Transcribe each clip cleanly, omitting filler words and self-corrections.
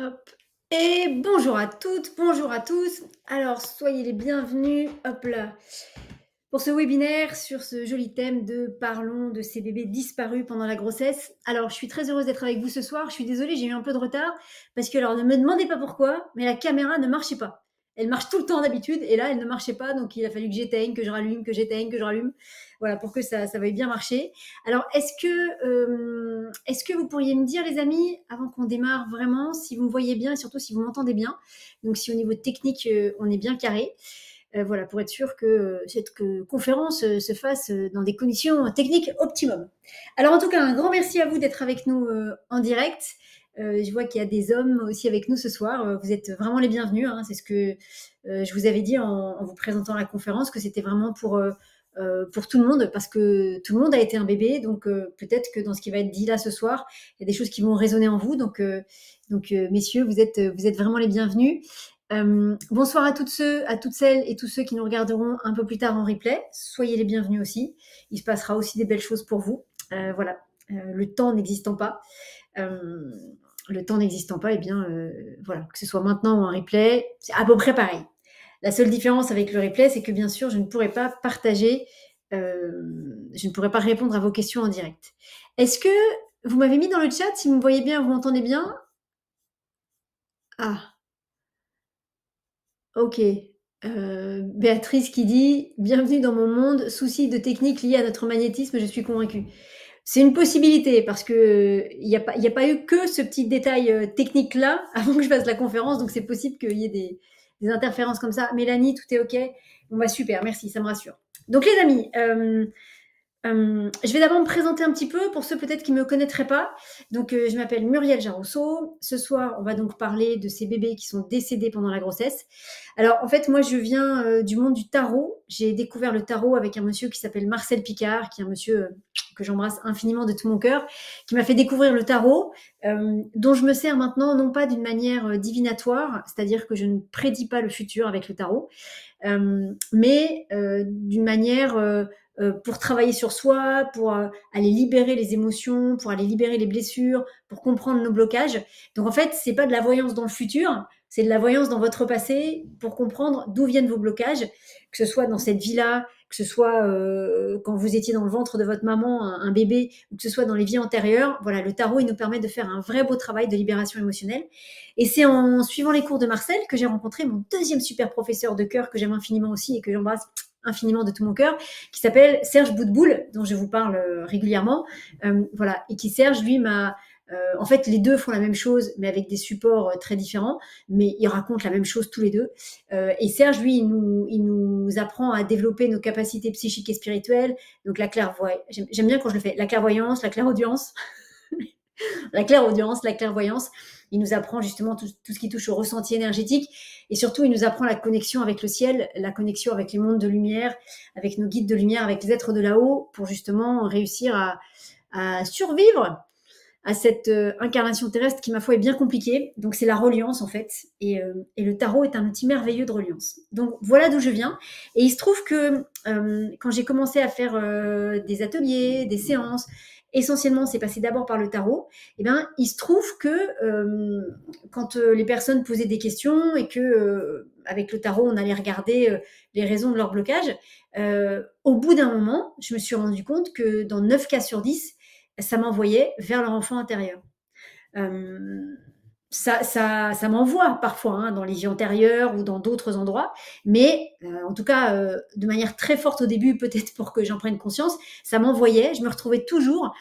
Hop. Et bonjour à toutes, bonjour à tous. Alors, soyez les bienvenus, hop là, pour ce webinaire sur ce joli thème de parlons de ces bébés disparus pendant la grossesse. Alors, je suis très heureuse d'être avec vous ce soir. Je suis désolée, j'ai eu un peu de retard parce que, alors, ne me demandez pas pourquoi, mais la caméra ne marchait pas. Elle marche tout le temps d'habitude et là, elle ne marchait pas. Donc, il a fallu que j'éteigne, que je rallume, que j'éteigne, que je rallume. Voilà, pour que ça veuille bien marcher. Alors, est-ce que vous pourriez me dire, les amis, avant qu'on démarre vraiment, si vous me voyez bien et surtout si vous m'entendez bien, donc si au niveau technique, on est bien carré, voilà, pour être sûr que cette conférence se fasse dans des conditions techniques optimum. Alors, en tout cas, un grand merci à vous d'être avec nous en direct. Je vois qu'il y a des hommes aussi avec nous ce soir. Vous êtes vraiment les bienvenus, hein. C'est ce que je vous avais dit en vous présentant la conférence, que c'était vraiment pour tout le monde, parce que tout le monde a été un bébé, donc peut-être que dans ce qui va être dit là ce soir, il y a des choses qui vont résonner en vous, donc messieurs, vous êtes vraiment les bienvenus. Bonsoir à toutes celles et tous ceux qui nous regarderont un peu plus tard en replay. Soyez les bienvenus aussi. Il se passera aussi des belles choses pour vous. Voilà. Le temps n'existant pas, eh bien, voilà, que ce soit maintenant ou en replay, c'est à peu près pareil. La seule différence avec le replay, c'est que bien sûr, je ne pourrais pas partager, je ne pourrais pas répondre à vos questions en direct. Est-ce que vous m'avez mis dans le chat si vous me voyez bien, vous m'entendez bien? Ah, ok. Béatrice qui dit: «Bienvenue dans mon monde, soucis de technique liés à notre magnétisme, je suis convaincue». C'est une possibilité parce que il y a pas eu que ce petit détail technique-là avant que je fasse la conférence, donc c'est possible qu'il y ait des interférences comme ça. Mélanie, tout est OK? Bon, bah super, merci, ça me rassure. Donc les amis, je vais d'abord me présenter un petit peu pour ceux peut-être qui ne me connaîtraient pas. Donc, je m'appelle Muriel Jarosso. Ce soir, on va donc parler de ces bébés qui sont décédés pendant la grossesse. Alors, en fait, moi, je viens du monde du tarot. J'ai découvert le tarot avec un monsieur qui s'appelle Marcel Picard, qui est un monsieur que j'embrasse infiniment de tout mon cœur, qui m'a fait découvrir le tarot, dont je me sers maintenant non pas d'une manière divinatoire, c'est-à-dire que je ne prédis pas le futur avec le tarot, mais d'une manière pour travailler sur soi, pour aller libérer les émotions, pour aller libérer les blessures, pour comprendre nos blocages. Donc en fait, c'est pas de la voyance dans le futur, c'est de la voyance dans votre passé pour comprendre d'où viennent vos blocages, que ce soit dans cette vie-là, que ce soit quand vous étiez dans le ventre de votre maman, un bébé, ou que ce soit dans les vies antérieures. Voilà, le tarot, il nous permet de faire un vrai beau travail de libération émotionnelle. Et c'est en suivant les cours de Marcel que j'ai rencontré mon deuxième super professeur de cœur que j'aime infiniment aussi et que j'embrasse infiniment de tout mon cœur, qui s'appelle Serge Boudboul, dont je vous parle régulièrement. Voilà, et qui Serge, lui, m'a... en fait, les deux font la même chose, mais avec des supports très différents, mais ils racontent la même chose tous les deux. Et Serge, lui, il nous apprend à développer nos capacités psychiques et spirituelles, donc la clairvoyance, j'aime bien quand je le fais, la clairvoyance, la clairaudience, la clairaudience, la clairvoyance. Il nous apprend justement tout ce qui touche au ressenti énergétique, et surtout il nous apprend la connexion avec le ciel, la connexion avec les mondes de lumière, avec nos guides de lumière, avec les êtres de là-haut, pour justement réussir à survivre à cette incarnation terrestre qui, ma foi, est bien compliquée. Donc c'est la reliance en fait, et le tarot est un outil merveilleux de reliance. Donc voilà d'où je viens. Et il se trouve que quand j'ai commencé à faire des ateliers, des séances, essentiellement c'est passé d'abord par le tarot. Et ben il se trouve que quand les personnes posaient des questions et que avec le tarot on allait regarder les raisons de leur blocage, au bout d'un moment je me suis rendu compte que dans 9 cas sur 10, ça m'envoyait vers leur enfant intérieur. Ça m'envoie parfois dans les vies antérieures ou dans d'autres endroits, mais en tout cas, de manière très forte au début, peut-être pour que j'en prenne conscience, ça m'envoyait, je me retrouvais toujours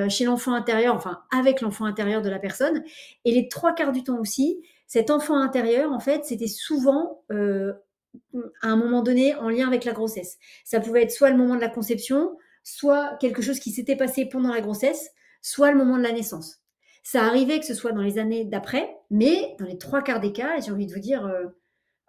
chez l'enfant intérieur, enfin avec l'enfant intérieur de la personne, et les 3 quarts du temps aussi, cet enfant intérieur, en fait, c'était souvent à un moment donné en lien avec la grossesse. Ça pouvait être soit le moment de la conception, soit quelque chose qui s'était passé pendant la grossesse, soit le moment de la naissance. Ça arrivait que ce soit dans les années d'après, mais dans les 3 quarts des cas, et j'ai envie de vous dire,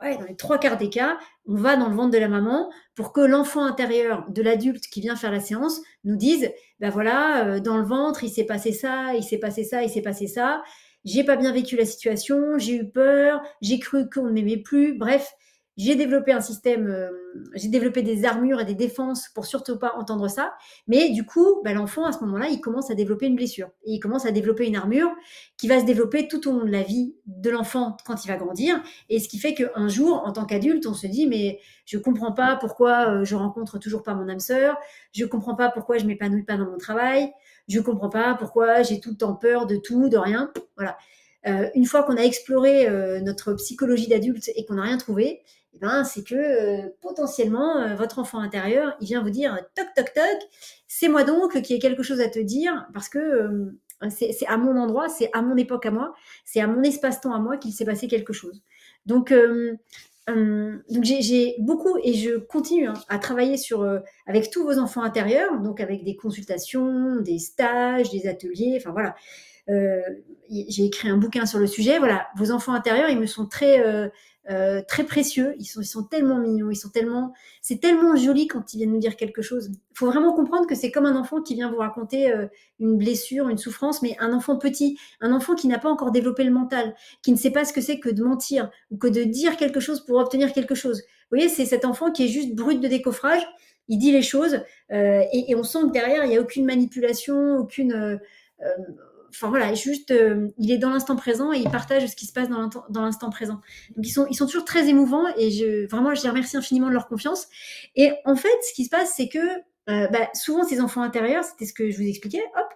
dans les 3 quarts des cas, on va dans le ventre de la maman pour que l'enfant intérieur de l'adulte qui vient faire la séance nous dise, ben voilà, dans le ventre, il s'est passé ça, il s'est passé ça, il s'est passé ça, j'ai pas bien vécu la situation, j'ai eu peur, j'ai cru qu'on ne m'aimait plus, bref, J'ai développé un système, j'ai développé des armures et des défenses pour surtout pas entendre ça. Mais du coup, bah, l'enfant, à ce moment-là, il commence à développer une blessure. Et il commence à développer une armure qui va se développer tout au long de la vie de l'enfant quand il va grandir. Et ce qui fait qu'un jour, en tant qu'adulte, on se dit, mais je comprends pas pourquoi je rencontre toujours pas mon âme sœur, je comprends pas pourquoi je m'épanouis pas dans mon travail, je comprends pas pourquoi j'ai tout le temps peur de tout, de rien. Voilà. Une fois qu'on a exploré notre psychologie d'adulte et qu'on n'a rien trouvé, eh ben, c'est que potentiellement, votre enfant intérieur, il vient vous dire toc, toc, toc, c'est moi donc qui ai quelque chose à te dire parce que c'est à mon endroit, c'est à mon époque à moi, c'est à mon espace-temps à moi qu'il s'est passé quelque chose. Donc j'ai beaucoup et je continue à travailler avec tous vos enfants intérieurs, donc avec des consultations, des stages, des ateliers, enfin voilà. J'ai écrit un bouquin sur le sujet. Voilà, vos enfants intérieurs, ils me sont très précieux. Ils sont tellement mignons. C'est tellement joli quand ils viennent nous dire quelque chose. Il faut vraiment comprendre que c'est comme un enfant qui vient vous raconter une blessure, une souffrance, mais un enfant petit, un enfant qui n'a pas encore développé le mental, qui ne sait pas ce que c'est que de mentir ou que de dire quelque chose pour obtenir quelque chose. Vous voyez, c'est cet enfant qui est juste brut de décoffrage. Il dit les choses et on sent que derrière, il n'y a aucune manipulation, enfin voilà, juste, il est dans l'instant présent et il partage ce qui se passe dans l'instant présent. Donc ils sont toujours très émouvants et vraiment, je les remercie infiniment de leur confiance. Et en fait, ce qui se passe, c'est que souvent, ces enfants intérieurs, c'était ce que je vous expliquais, hop,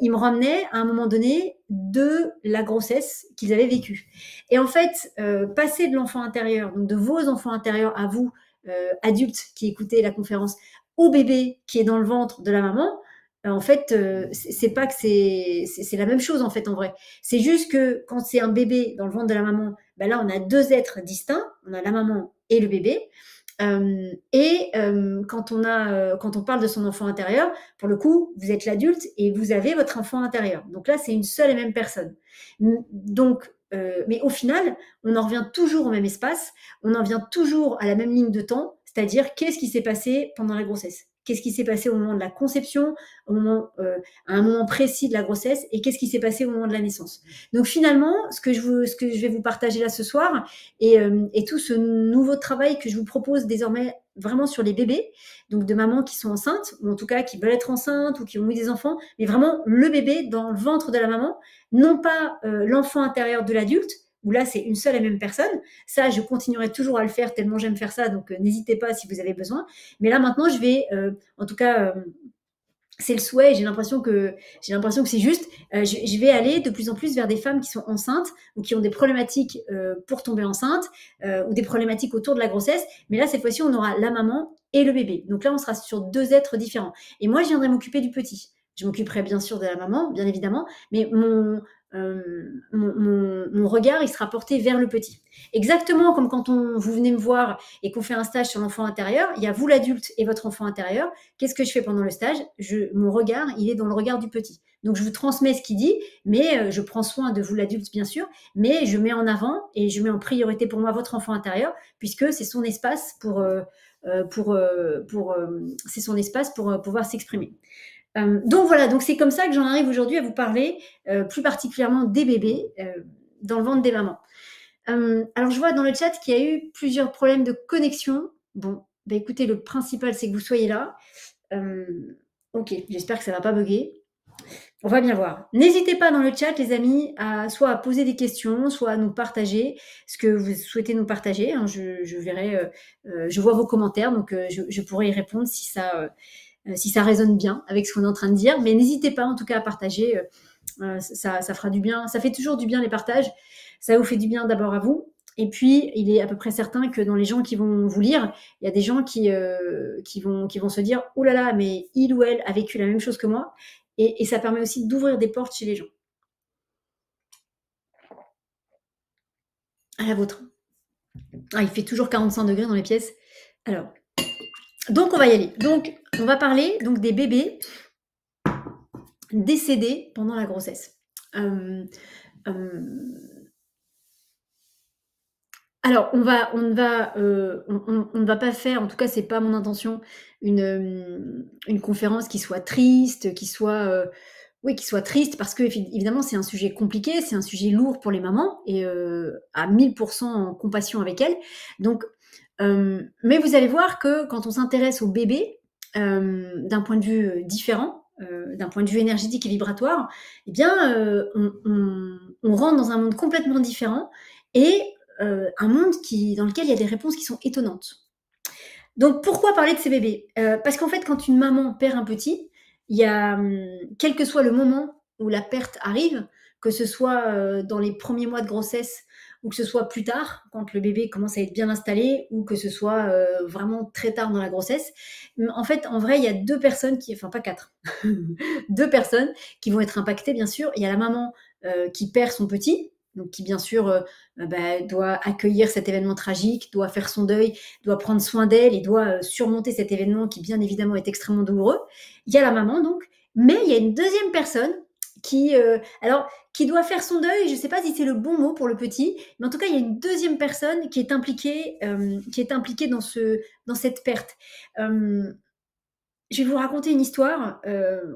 ils me ramenaient à un moment donné de la grossesse qu'ils avaient vécue. Et en fait, passer de l'enfant intérieur, donc de vos enfants intérieurs à vous, adultes qui écoutez la conférence, au bébé qui est dans le ventre de la maman, en fait, c'est pas que c'est la même chose en fait en vrai. C'est juste que quand c'est un bébé dans le ventre de la maman, ben là on a deux êtres distincts, on a la maman et le bébé. Quand on parle de son enfant intérieur, pour le coup, vous êtes l'adulte et vous avez votre enfant intérieur. Donc là, c'est une seule et même personne. Donc, mais au final, on en revient toujours au même espace, on en vient toujours à la même ligne de temps, c'est-à-dire qu'est-ce qui s'est passé pendant la grossesse. Qu'est-ce qui s'est passé au moment de la conception, à un moment précis de la grossesse, et qu'est-ce qui s'est passé au moment de la naissance. Donc finalement, ce que je vais vous partager là ce soir, et tout ce nouveau travail que je vous propose désormais vraiment sur les bébés, donc de mamans qui sont enceintes, ou en tout cas qui veulent être enceintes, ou qui ont eu des enfants, mais vraiment le bébé dans le ventre de la maman, non pas l'enfant intérieur de l'adulte, où là c'est une seule et même personne. Ça, je continuerai toujours à le faire tellement j'aime faire ça, donc n'hésitez pas si vous avez besoin. Mais là maintenant, je vais, en tout cas, c'est le souhait. J'ai l'impression que c'est juste. Je vais aller de plus en plus vers des femmes qui sont enceintes ou qui ont des problématiques pour tomber enceinte ou des problématiques autour de la grossesse. Mais là, cette fois-ci, on aura la maman et le bébé. Donc là, on sera sur deux êtres différents. Et moi, je viendrai m'occuper du petit. Je m'occuperai bien sûr de la maman, bien évidemment, mais mon regard, il sera porté vers le petit. Exactement comme quand vous venez me voir et qu'on fait un stage sur l'enfant intérieur, il y a vous l'adulte et votre enfant intérieur. Qu'est-ce que je fais pendant le stage? Mon regard, il est dans le regard du petit. Donc je vous transmets ce qu'il dit, mais je prends soin de vous l'adulte bien sûr, mais je mets en avant et je mets en priorité pour moi votre enfant intérieur, puisque c'est son espace c'est son espace pour pouvoir s'exprimer. Donc voilà, donc c'est comme ça que j'en arrive aujourd'hui à vous parler plus particulièrement des bébés dans le ventre des mamans. Alors je vois dans le chat qu'il y a eu plusieurs problèmes de connexion. Bon, bah écoutez, le principal c'est que vous soyez là. Ok, j'espère que ça ne va pas bugger. On va bien voir. N'hésitez pas dans le chat, les amis, soit à poser des questions, soit à nous partager ce que vous souhaitez nous partager. Hein, je verrai, je vois vos commentaires, donc je pourrai y répondre si ça résonne bien avec ce qu'on est en train de dire. Mais n'hésitez pas en tout cas à partager, ça fera du bien. Ça fait toujours du bien les partages. Ça vous fait du bien d'abord à vous. Et puis, il est à peu près certain que dans les gens qui vont vous lire, il y a des gens qui vont se dire « Oh là là, mais il ou elle a vécu la même chose que moi ». Et ça permet aussi d'ouvrir des portes chez les gens. À la vôtre. Ah, il fait toujours 45 degrés dans les pièces. Alors, donc on va y aller. Donc, on va parler donc des bébés décédés pendant la grossesse. Alors, on ne va pas faire, en tout cas, c'est pas mon intention, une conférence qui soit triste, qui soit triste, parce que évidemment, c'est un sujet compliqué, c'est un sujet lourd pour les mamans, et à 1000% en compassion avec elles. Donc, Mais vous allez voir que quand on s'intéresse au bébé, d'un point de vue différent, d'un point de vue énergétique et vibratoire, eh bien, on rentre dans un monde complètement différent et un monde dans lequel il y a des réponses qui sont étonnantes. Donc pourquoi parler de ces bébés? Parce qu'en fait, quand une maman perd un petit, il y a, quel que soit le moment où la perte arrive, que ce soit, dans les premiers mois de grossesse ou que ce soit plus tard, quand le bébé commence à être bien installé ou que ce soit, vraiment très tard dans la grossesse. En fait, en vrai, il y a 2 personnes qui enfin pas 4, 2 personnes qui vont être impactées bien sûr. Il y a la maman, qui perd son petit, donc qui bien sûr, doit accueillir cet événement tragique, doit faire son deuil, doit prendre soin d'elle et doit surmonter cet événement qui, bien évidemment, est extrêmement douloureux. Il y a la maman, donc, mais il y a une deuxième personne qui doit faire son deuil. Je ne sais pas si c'est le bon mot pour le petit, mais en tout cas, il y a une deuxième personne qui est impliquée dans cette perte. Euh, je vais vous raconter une histoire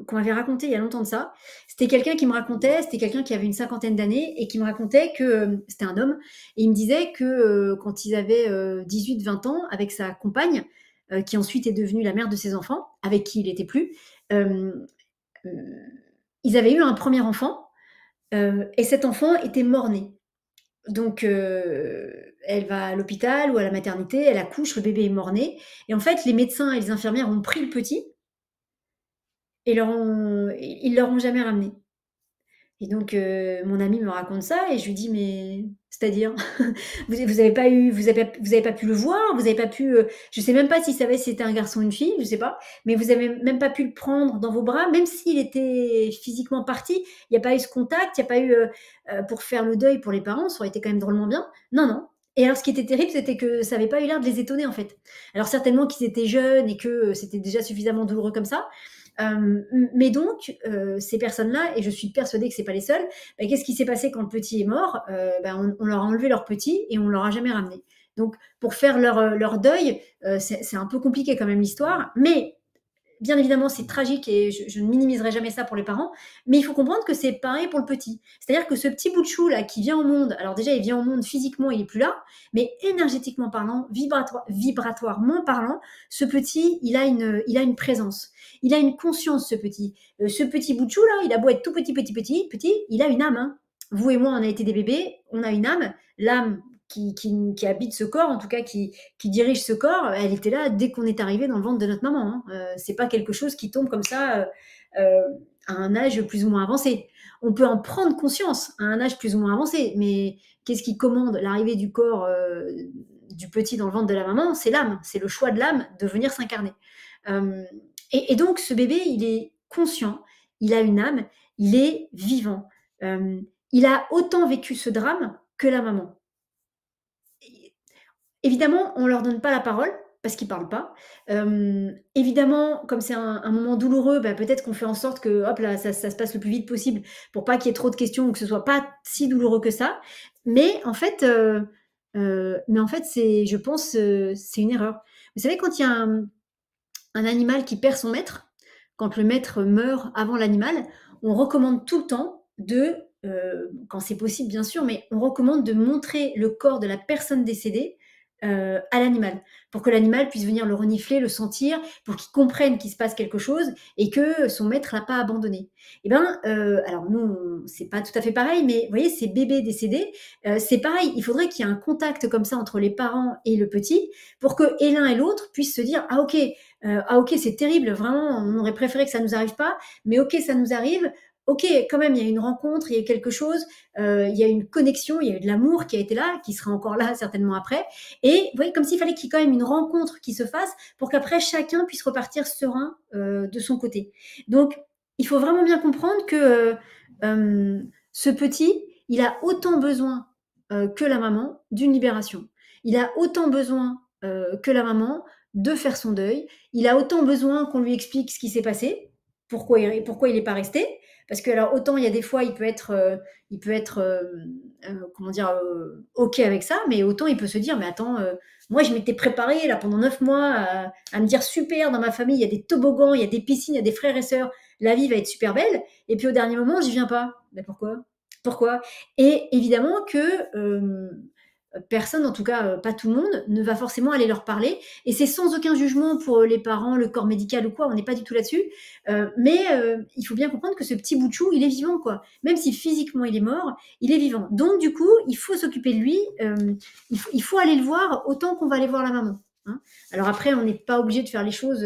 qu'on m'avait racontée il y a longtemps de ça. C'était quelqu'un qui avait une cinquantaine d'années et qui me racontait que, c'était un homme, et il me disait que quand ils avaient 18-20 ans, avec sa compagne, qui ensuite est devenue la mère de ses enfants, avec qui il n'était plus, euh, euh, ils avaient eu un premier enfant, et cet enfant était mort-né. Donc, elle va à l'hôpital ou à la maternité, elle accouche, le bébé est mort-né, et en fait, les médecins et les infirmières ont pris le petit et ils leur ont jamais ramené. Et donc, mon ami me raconte ça et je lui dis: «Mais c'est-à-dire? Vous avez pas eu vous avez pas pu le voir? Vous avez pas pu, je sais même pas s'il savait si c'était un garçon ou une fille, je sais pas, mais vous avez même pas pu le prendre dans vos bras, même s'il était physiquement parti, il y a pas eu ce contact, il y a pas eu, pour faire le deuil pour les parents, ça aurait été quand même drôlement bien». Non, non. Et alors ce qui était terrible, c'était que ça avait pas eu l'air de les étonner, en fait. Alors certainement qu'ils étaient jeunes et que, c'était déjà suffisamment douloureux comme ça, mais donc, ces personnes-là, et je suis persuadée que c'est pas les seules, bah, qu'est-ce qui s'est passé quand le petit est mort? On leur a enlevé leur petit et on leur a jamais ramené. Donc, pour faire leur deuil, c'est un peu compliqué quand même l'histoire, mais bien évidemment, c'est tragique et je ne minimiserai jamais ça pour les parents, mais il faut comprendre que c'est pareil pour le petit. C'est-à-dire que ce petit bout de chou là qui vient au monde, alors déjà il vient au monde physiquement, il est plus là, mais énergétiquement parlant, vibratoirement parlant, ce petit, il a une présence, il a une conscience, ce petit. Ce petit bout de chou là, il a beau être tout petit, petit, petit, petit, il a une âme, hein. Vous et moi, on a été des bébés, on a une âme. L'âme qui habite ce corps, en tout cas qui dirige ce corps, elle était là dès qu'on est arrivé dans le ventre de notre maman, hein. C'est pas quelque chose qui tombe comme ça à un âge plus ou moins avancé. On peut en prendre conscience à un âge plus ou moins avancé, mais qu'est-ce qui commande l'arrivée du corps du petit dans le ventre de la maman? C'est l'âme, c'est le choix de l'âme de venir s'incarner. Euh, et donc ce bébé, il est conscient, il a une âme, il est vivant. Euh, il a autant vécu ce drame que la maman. Évidemment, on leur donne pas la parole parce qu'ils parlent pas. Évidemment, comme c'est un moment douloureux, bah, peut-être qu'on fait en sorte que, hop là, ça se passe le plus vite possible pour pas qu'il y ait trop de questions ou que ce soit pas si douloureux que ça. Mais en fait, c'est je pense, c'est une erreur. Vous savez, quand il y a un animal qui perd son maître, quand le maître meurt avant l'animal, on recommande tout le temps quand c'est possible bien sûr, mais on recommande de montrer le corps de la personne décédée à l'animal, pour que l'animal puisse venir le renifler, le sentir, pour qu'il comprenne qu'il se passe quelque chose et que son maître l'a pas abandonné. Et ben, alors nous, c'est pas tout à fait pareil, mais vous voyez, ces bébés décédés, c'est pareil. Il faudrait qu'il y ait un contact comme ça entre les parents et le petit, pour que et l'un et l'autre puissent se dire ah ok, c'est terrible, vraiment, on aurait préféré que ça nous arrive pas, mais ok, ça nous arrive. Ok, quand même, il y a une rencontre, il y a quelque chose, il y a une connexion, il y a eu de l'amour qui a été là, qui sera encore là certainement après. Et vous voyez, comme s'il fallait qu'il y ait quand même une rencontre qui se fasse pour qu'après chacun puisse repartir serein de son côté. Donc, il faut vraiment bien comprendre que ce petit, il a autant besoin que la maman d'une libération. Il a autant besoin que la maman de faire son deuil. Il a autant besoin qu'on lui explique ce qui s'est passé, pourquoi il n'est pas resté. Parce que alors autant il y a des fois il peut être comment dire ok avec ça, mais autant il peut se dire mais attends moi je m'étais préparée là pendant 9 mois à me dire super dans ma famille il y a des toboggans, il y a des piscines, il y a des frères et sœurs, la vie va être super belle et puis au dernier moment j'y viens pas. Mais pourquoi? Et évidemment que personne, en tout cas pas tout le monde, ne va forcément aller leur parler. Et c'est sans aucun jugement pour les parents, le corps médical ou quoi, on n'est pas du tout là-dessus. Mais il faut bien comprendre que ce petit bout de chou, il est vivant, quoi. Même si physiquement il est mort, il est vivant. Donc du coup, il faut s'occuper de lui, il faut aller le voir autant qu'on va aller voir la maman. Hein. Alors après, on n'est pas obligé de faire les choses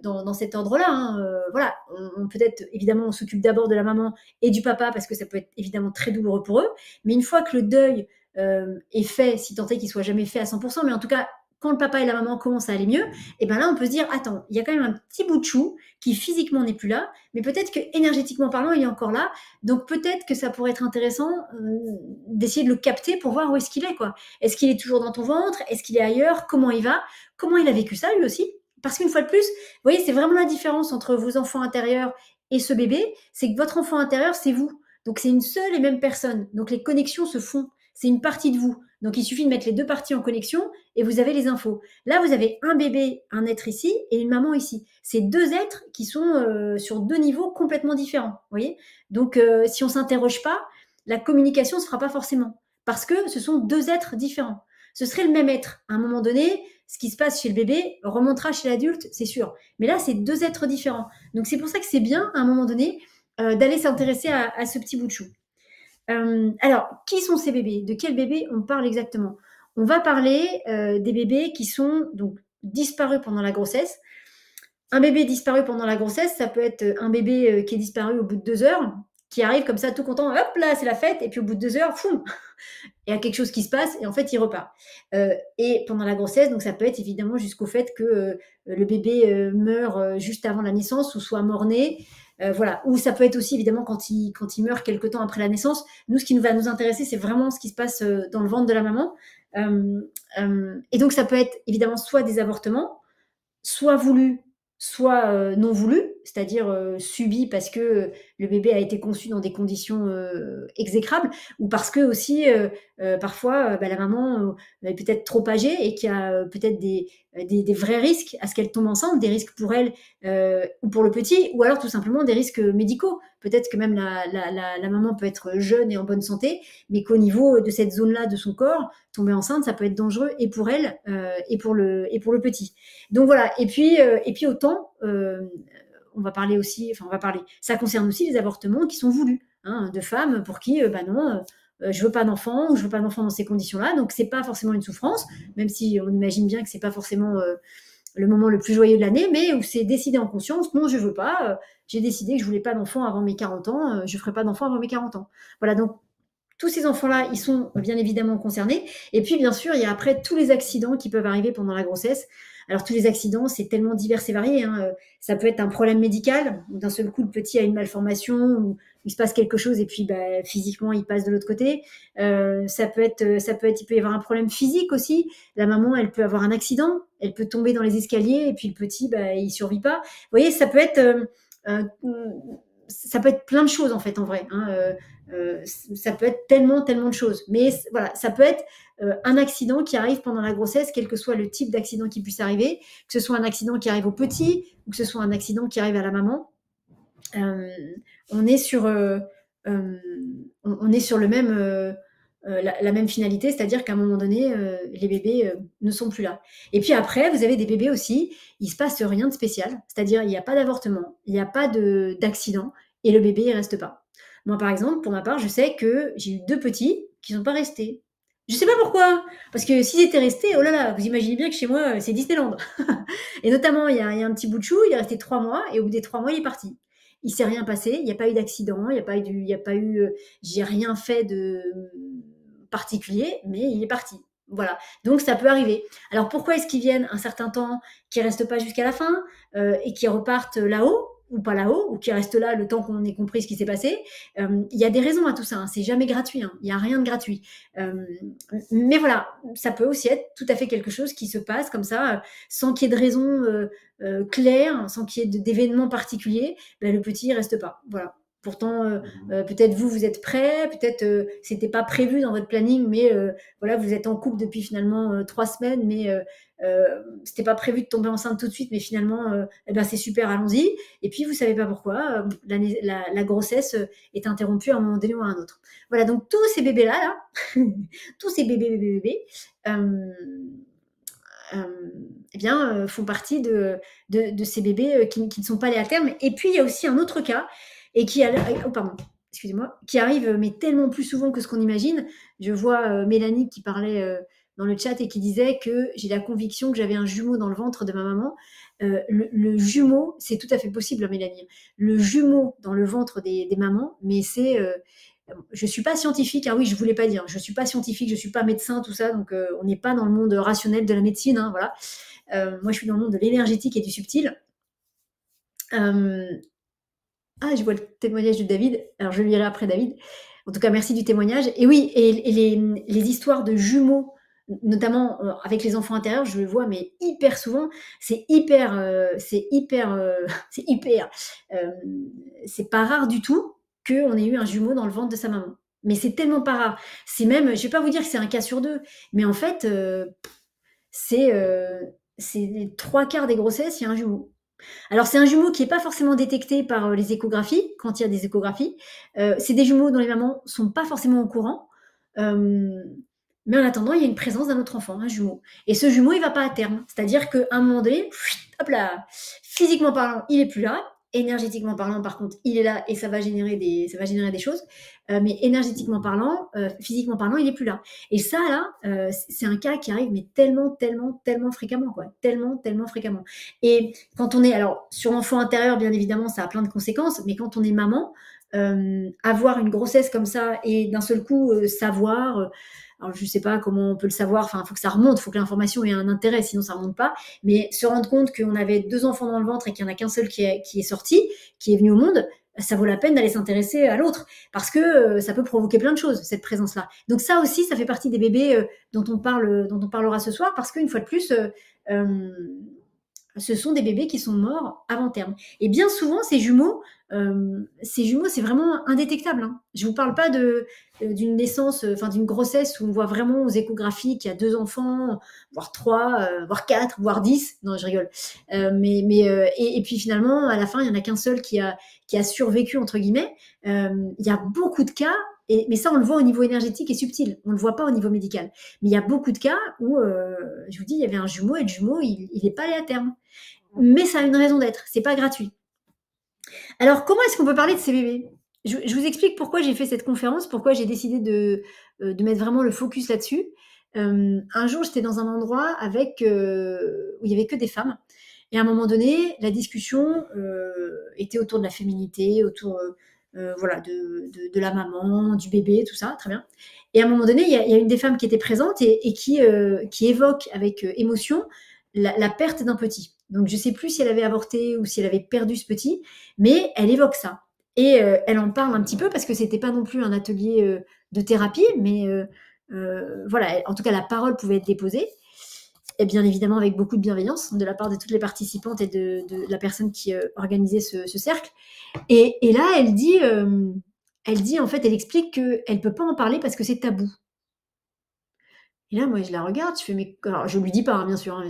dans cet ordre-là. Hein. Voilà, on peut-être, évidemment, on s'occupe d'abord de la maman et du papa parce que ça peut être évidemment très douloureux pour eux. Mais une fois que le deuil est fait, si tant est qu'il soit jamais fait à 100%, mais en tout cas, quand le papa et la maman commencent à aller mieux, et ben là, on peut se dire, attends, il y a quand même un petit bout de chou qui physiquement n'est plus là, mais peut-être que énergétiquement parlant, il est encore là. Donc peut-être que ça pourrait être intéressant d'essayer de le capter pour voir où est-ce qu'il est, quoi. Est-ce qu'il est toujours dans ton ventre? Est-ce qu'il est ailleurs? Comment il va? Comment il a vécu ça, lui aussi? Parce qu'une fois de plus, vous voyez, c'est vraiment la différence entre vos enfants intérieurs et ce bébé, c'est que votre enfant intérieur, c'est vous. Donc c'est une seule et même personne. Donc les connexions se font. C'est une partie de vous. Donc il suffit de mettre les deux parties en connexion et vous avez les infos. Là, vous avez un bébé, un être ici et une maman ici. C'est deux êtres qui sont sur deux niveaux complètement différents. Vous voyez? Donc si on ne s'interroge pas, la communication ne se fera pas forcément. Parce que ce sont deux êtres différents. Ce serait le même être. À un moment donné, ce qui se passe chez le bébé remontera chez l'adulte, c'est sûr. Mais là, c'est deux êtres différents. Donc c'est pour ça que c'est bien, à un moment donné, d'aller s'intéresser à ce petit bout de chou. Alors, qui sont ces bébés? De quel bébé on parle exactement? On va parler des bébés qui sont donc disparus pendant la grossesse. Un bébé disparu pendant la grossesse, ça peut être un bébé qui est disparu au bout de 2 heures, qui arrive comme ça tout content, hop là, c'est la fête, et puis au bout de 2 heures, foum, il y a quelque chose qui se passe et en fait il repart. Et pendant la grossesse, donc ça peut être évidemment jusqu'au fait que le bébé meurt juste avant la naissance ou soit mort-né. Voilà. Ou ça peut être aussi évidemment quand il meurt quelque temps après la naissance. Nous, ce qui va nous intéresser, c'est vraiment ce qui se passe dans le ventre de la maman. Et donc ça peut être évidemment soit des avortements, soit voulus, soit non voulus, c'est-à-dire subis parce que le bébé a été conçu dans des conditions exécrables, ou parce que aussi parfois la maman est peut-être trop âgée et qu'il y a peut-être des vrais risques à ce qu'elle tombe enceinte, des risques pour elle ou pour le petit, ou alors tout simplement des risques médicaux. Peut-être que même la maman peut être jeune et en bonne santé, mais qu'au niveau de cette zone-là de son corps, tomber enceinte, ça peut être dangereux et pour elle et pour le petit. Donc voilà, et puis autant, on va parler aussi, enfin on va parler, ça concerne aussi les avortements qui sont voulus, hein, de femmes pour qui, non, je veux pas d'enfant, ou je veux pas d'enfant dans ces conditions-là, donc c'est pas forcément une souffrance, même si on imagine bien que c'est pas forcément le moment le plus joyeux de l'année, mais où c'est décidé en conscience, non je veux pas, j'ai décidé que je voulais pas d'enfant avant mes 40 ans, je ferai pas d'enfant avant mes 40 ans. Voilà, donc tous ces enfants-là, ils sont bien évidemment concernés. Et puis, bien sûr, il y a après tous les accidents qui peuvent arriver pendant la grossesse. Alors, tous les accidents, c'est tellement divers et varié. Hein. Ça peut être un problème médical, où d'un seul coup, le petit a une malformation, ou il se passe quelque chose, et puis physiquement, il passe de l'autre côté. Ça peut être, il peut y avoir un problème physique aussi. La maman, elle peut avoir un accident, elle peut tomber dans les escaliers, et puis le petit, il survit pas. Vous voyez, ça peut être plein de choses en fait en vrai. Hein. Ça peut être tellement de choses. Mais voilà, ça peut être un accident qui arrive pendant la grossesse, quel que soit le type d'accident qui puisse arriver, que ce soit un accident qui arrive au petit ou que ce soit un accident qui arrive à la maman. On est sur le même la même finalité, c'est-à-dire qu'à un moment donné, les bébés ne sont plus là. Et puis après, vous avez des bébés aussi, il se passe rien de spécial, c'est-à-dire il n'y a pas d'avortement, il n'y a pas d'accident, et le bébé il reste pas. Moi, par exemple, pour ma part, je sais que j'ai eu 2 petits qui sont pas restés. Je sais pas pourquoi, parce que s'ils étaient restés, oh là là, vous imaginez bien que chez moi, c'est Disneyland. Et notamment, il y a un petit bout de chou, il est resté 3 mois, et au bout des 3 mois, il est parti. Il s'est rien passé, il n'y a pas eu d'accident, j'ai rien fait de particulier, mais il est parti. Voilà. Donc ça peut arriver. Alors pourquoi est-ce qu'ils viennent un certain temps, qu'ils restent pas jusqu'à la fin et qu'ils repartent là-haut ou pas là-haut, ou qu'ils restent là le temps qu'on ait compris ce qui s'est passé? Il y a des raisons à tout ça. Hein. C'est jamais gratuit. Hein. Il n'y a rien de gratuit. Mais voilà, ça peut aussi être tout à fait quelque chose qui se passe comme ça, sans qu'il y ait de raison claire, sans qu'il y ait d'événements particuliers. Le petit ne reste pas. Voilà. Pourtant, peut-être vous êtes prêts, peut-être c'était pas prévu dans votre planning, mais voilà, vous êtes en couple depuis finalement 3 semaines, mais c'était pas prévu de tomber enceinte tout de suite, mais finalement, eh ben, c'est super, allons-y. Et puis vous savez pas pourquoi, la grossesse est interrompue à un moment donné ou à un autre. Voilà, donc tous ces bébés-là, là, tous ces bébés, euh, eh bien, font partie de ces bébés qui ne sont pas allés à terme. Et puis, il y a aussi un autre cas, et oh, pardon, excusez-moi, qui arrive, mais tellement plus souvent que ce qu'on imagine. Je vois Mélanie qui parlait dans le chat et qui disait que j'ai la conviction que j'avais un jumeau dans le ventre de ma maman. Le jumeau, c'est tout à fait possible, hein, Mélanie. Le jumeau dans le ventre des mamans, mais c'est je suis pas scientifique, ah oui, je voulais pas dire, je suis pas scientifique, je suis pas médecin, tout ça, donc on n'est pas dans le monde rationnel de la médecine, hein, voilà. Moi, je suis dans le monde de l'énergétique et du subtil. Ah, je vois le témoignage de David. Alors, je le lirai après, David. En tout cas, merci du témoignage. Et oui, et les histoires de jumeaux, notamment avec les enfants intérieurs, je le vois, mais hyper souvent. C'est hyper, c'est hyper. euh, c'est pas rare du tout qu'on ait eu un jumeau dans le ventre de sa maman. Mais c'est tellement pas rare. C'est même, je vais pas vous dire que c'est un cas sur deux, mais en fait, c'est les 3 quarts des grossesses, il y a un jumeau. Alors, c'est un jumeau qui n'est pas forcément détecté par les échographies, quand il y a des échographies. C'est des jumeaux dont les mamans ne sont pas forcément au courant. Euh, mais en attendant, il y a une présence d'un autre enfant, un jumeau. Et ce jumeau, il ne va pas à terme. C'est-à-dire qu'à un moment donné, hop là, physiquement parlant, il n'est plus là. Énergétiquement parlant, par contre, il est là et ça va générer des choses. Mais énergétiquement parlant, physiquement parlant, il n'est plus là. Et ça, là, c'est un cas qui arrive, mais tellement, tellement, tellement fréquemment, quoi. Tellement, tellement fréquemment. Et quand on est, alors, sur l'enfant intérieur, bien évidemment, ça a plein de conséquences, mais quand on est maman, avoir une grossesse comme ça et d'un seul coup savoir, alors je sais pas comment on peut le savoir, enfin, il faut que ça remonte, il faut que l'information ait un intérêt, sinon ça remonte pas, mais se rendre compte qu'on avait 2 enfants dans le ventre et qu'il n'y en a qu'un seul qui est sorti, qui est venu au monde, ça vaut la peine d'aller s'intéresser à l'autre, parce que ça peut provoquer plein de choses, cette présence-là. Donc ça aussi, ça fait partie des bébés dont on parlera ce soir, parce qu'une fois de plus, ce sont des bébés qui sont morts avant terme. Et bien souvent, ces jumeaux, c'est vraiment indétectable, hein. Je ne vous parle pas d'une naissance, enfin d'une grossesse où on voit vraiment aux échographies qu'il y a 2 enfants, voire 3, voire 4, voire 10. Non, je rigole. Et puis finalement, à la fin, il n'y en a qu'un seul qui a survécu, entre guillemets. Il y a beaucoup de cas, mais ça, on le voit au niveau énergétique et subtil. On ne le voit pas au niveau médical. Mais il y a beaucoup de cas où, je vous dis, il y avait un jumeau et le jumeau, il n'est pas allé à terme. Mais ça a une raison d'être. C'est pas gratuit. Alors, comment est-ce qu'on peut parler de ces bébés? Je vous explique pourquoi j'ai fait cette conférence, pourquoi j'ai décidé de mettre vraiment le focus là-dessus. Un jour, j'étais dans un endroit où il n'y avait que des femmes. Et à un moment donné, la discussion était autour de la féminité, autour voilà, de la maman, du bébé, tout ça, très bien. Et à un moment donné, il y a une des femmes qui était présente et qui évoque avec émotion la perte d'un petit. Donc, je ne sais plus si elle avait avorté ou si elle avait perdu ce petit, mais elle évoque ça. Et elle en parle un petit peu parce que c'était pas non plus un atelier de thérapie, mais voilà, en tout cas, la parole pouvait être déposée. Et bien évidemment, avec beaucoup de bienveillance de la part de toutes les participantes et de la personne qui organisait ce cercle. Et là, elle dit, en fait, elle explique qu'elle ne peut pas en parler parce que c'est tabou. Et là, moi, je la regarde, je fais, mais alors, je lui dis pas, hein, bien sûr, hein,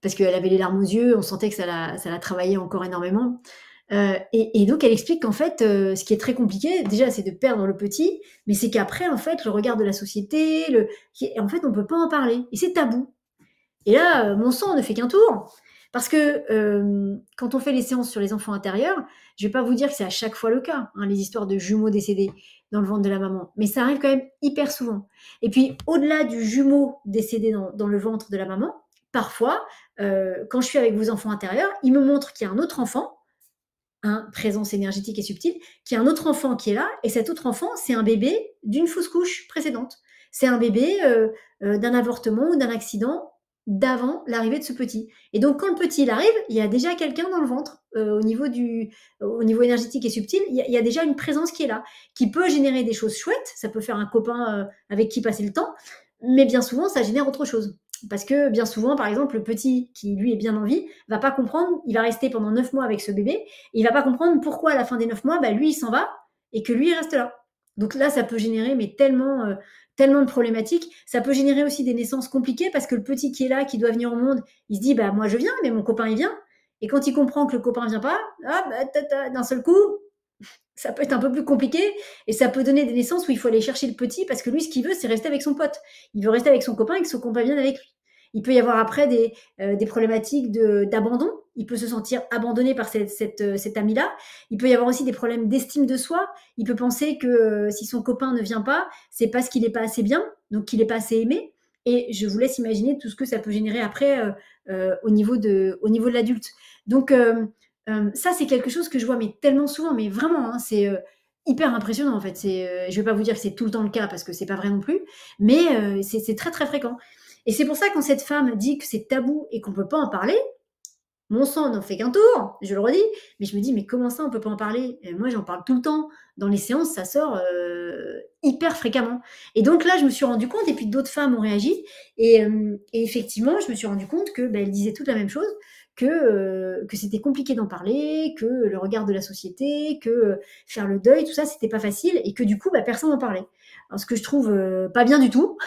parce qu'elle avait les larmes aux yeux, on sentait que ça la travaillait encore énormément. Et donc, elle explique qu'en fait, ce qui est très compliqué, déjà, c'est de perdre le petit, mais c'est qu'après, en fait, le regard de la société, en fait, on peut pas en parler, et c'est tabou. Et là, mon sang ne fait qu'un tour. Parce que quand on fait les séances sur les enfants intérieurs, je ne vais pas vous dire que c'est à chaque fois le cas, hein, les histoires de jumeaux décédés dans le ventre de la maman, mais ça arrive quand même hyper souvent. Et puis, au-delà du jumeau décédé dans le ventre de la maman, parfois, quand je suis avec vos enfants intérieurs, ils me montrent qu'il y a un autre enfant, présence énergétique et subtile, qu'il y a un autre enfant qui est là, et cet autre enfant, c'est un bébé d'une fausse couche précédente. C'est un bébé d'un avortement ou d'un accident d'avant l'arrivée de ce petit. Et donc, quand le petit il arrive, il y a déjà quelqu'un dans le ventre. Au niveau énergétique et subtil, il y a déjà une présence qui est là, qui peut générer des choses chouettes. Ça peut faire un copain avec qui passer le temps, mais bien souvent, ça génère autre chose. Parce que bien souvent, par exemple, le petit qui, lui, est bien en vie, va pas comprendre, il va rester pendant 9 mois avec ce bébé, et il va pas comprendre pourquoi à la fin des 9 mois, lui, il s'en va, et que lui, il reste là. Donc là, ça peut générer mais tellement de problématiques. Ça peut générer aussi des naissances compliquées parce que le petit qui est là, qui doit venir au monde, il se dit: «Bah, moi, je viens, mais mon copain, il vient» et quand il comprend que le copain vient pas, ah bah, d'un seul coup, ça peut être un peu plus compliqué et ça peut donner des naissances où il faut aller chercher le petit parce que lui, ce qu'il veut, c'est rester avec son pote. Il veut rester avec son copain et que son copain vienne avec lui. Il peut y avoir après des problématiques d'abandon. Il peut se sentir abandonné par cet ami-là. Il peut y avoir aussi des problèmes d'estime de soi. Il peut penser que si son copain ne vient pas, c'est parce qu'il n'est pas assez bien, donc qu'il n'est pas assez aimé. Et je vous laisse imaginer tout ce que ça peut générer après au niveau de l'adulte. Donc, ça, c'est quelque chose que je vois mais tellement souvent, mais vraiment, hein, c'est hyper impressionnant en fait. Je ne vais pas vous dire que c'est tout le temps le cas parce que c'est pas vrai non plus, mais c'est très très fréquent. Et c'est pour ça quand cette femme dit que c'est tabou et qu'on ne peut pas en parler, mon sang n'en fait qu'un tour, je le redis, mais je me dis: «Mais comment ça on peut pas en parler?» Moi j'en parle tout le temps. Dans les séances, ça sort, hyper fréquemment et donc là, je me suis rendu compte et puis d'autres femmes ont réagi et effectivement, je me suis rendu compte que, elles disaient toutes la même chose, que c'était compliqué d'en parler, que le regard de la société, que, faire le deuil, tout ça, c'était pas facile et que du coup, personne n'en parlait. Alors ce que je trouve, pas bien du tout.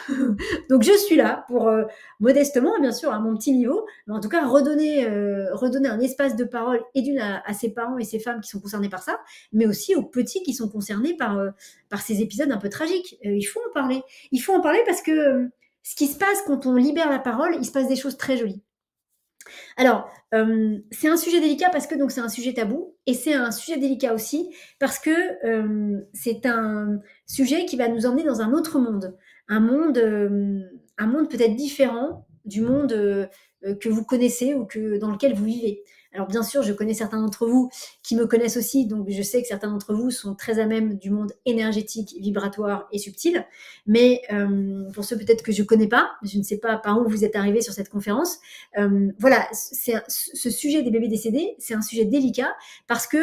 Donc je suis là pour, modestement bien sûr, à mon petit niveau, mais en tout cas redonner un espace de parole et d'une à ces parents et ces femmes qui sont concernés par ça, mais aussi aux petits qui sont concernés par ces épisodes un peu tragiques. Il faut en parler. Il faut en parler parce que ce qui se passe quand on libère la parole, il se passe des choses très jolies. Alors, c'est un sujet délicat parce que donc c'est un sujet tabou et c'est un sujet délicat aussi parce que c'est un sujet qui va nous emmener dans un autre monde, un monde peut-être différent du monde que vous connaissez ou dans lequel vous vivez. Alors bien sûr, je connais certains d'entre vous qui me connaissent aussi, donc je sais que certains d'entre vous sont très à même du monde énergétique, vibratoire et subtil. Mais pour ceux peut-être que je ne connais pas, je ne sais pas par où vous êtes arrivés sur cette conférence, voilà, ce sujet des bébés décédés, c'est un sujet délicat parce que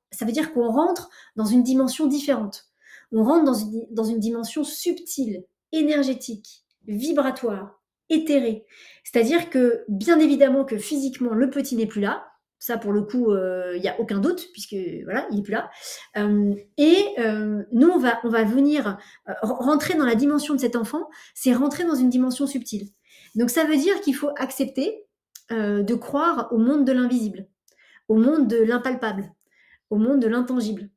ça veut dire qu'on rentre dans une dimension différente. On rentre dans une dimension subtile, énergétique, vibratoire, éthérée. C'est-à-dire que, bien évidemment, que physiquement, le petit n'est plus là. Ça, pour le coup, il n'y a aucun doute, puisque voilà, il n'est plus là. Nous, on va venir rentrer dans la dimension de cet enfant, c'est rentrer dans une dimension subtile. Donc ça veut dire qu'il faut accepter de croire au monde de l'invisible, au monde de l'impalpable, au monde de l'intangible.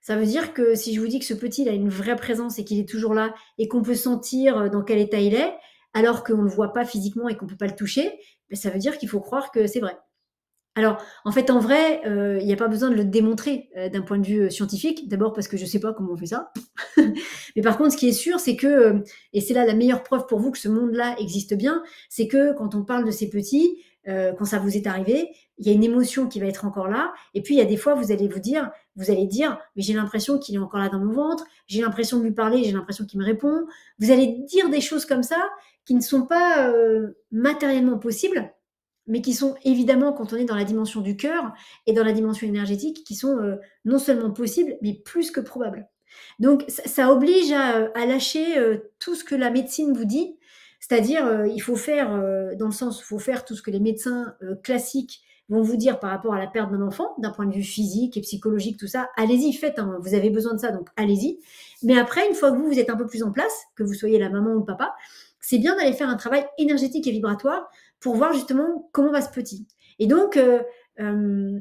Ça veut dire que si je vous dis que ce petit il a une vraie présence et qu'il est toujours là et qu'on peut sentir dans quel état il est, alors qu'on ne le voit pas physiquement et qu'on ne peut pas le toucher, ça veut dire qu'il faut croire que c'est vrai. Alors, en fait, en vrai, il n'y a pas besoin de le démontrer d'un point de vue scientifique. D'abord parce que je ne sais pas comment on fait ça. Mais par contre, ce qui est sûr, c'est que, et c'est là la meilleure preuve pour vous que ce monde-là existe bien, c'est que quand on parle de ces petits, quand ça vous est arrivé, il y a une émotion qui va être encore là. Et puis, il y a des fois, vous allez dire, mais j'ai l'impression qu'il est encore là dans mon ventre, j'ai l'impression de lui parler, j'ai l'impression qu'il me répond. Vous allez dire des choses comme ça qui ne sont pas matériellement possibles, mais qui sont évidemment, quand on est dans la dimension du cœur et dans la dimension énergétique, qui sont non seulement possibles, mais plus que probables. Donc ça oblige à lâcher tout ce que la médecine vous dit, c'est-à-dire il faut faire, dans le sens, il faut faire tout ce que les médecins classiques vont vous dire par rapport à la perte d'un enfant, d'un point de vue physique et psychologique, tout ça, allez-y, faites, hein, vous avez besoin de ça, donc allez-y. Mais après, une fois que vous êtes un peu plus en place, que vous soyez la maman ou le papa, c'est bien d'aller faire un travail énergétique et vibratoire pour voir justement comment va ce petit. Et donc,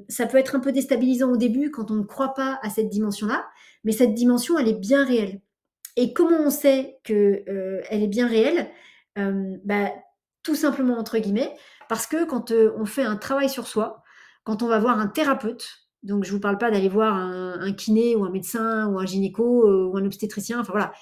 ça peut être un peu déstabilisant au début quand on ne croit pas à cette dimension-là, mais cette dimension, elle est bien réelle. Et comment on sait qu'elle est bien réelle? Bah, tout simplement, entre guillemets, parce que quand on fait un travail sur soi, quand on va voir un thérapeute, donc je ne vous parle pas d'aller voir un kiné ou un médecin ou un gynéco ou un obstétricien, enfin voilà,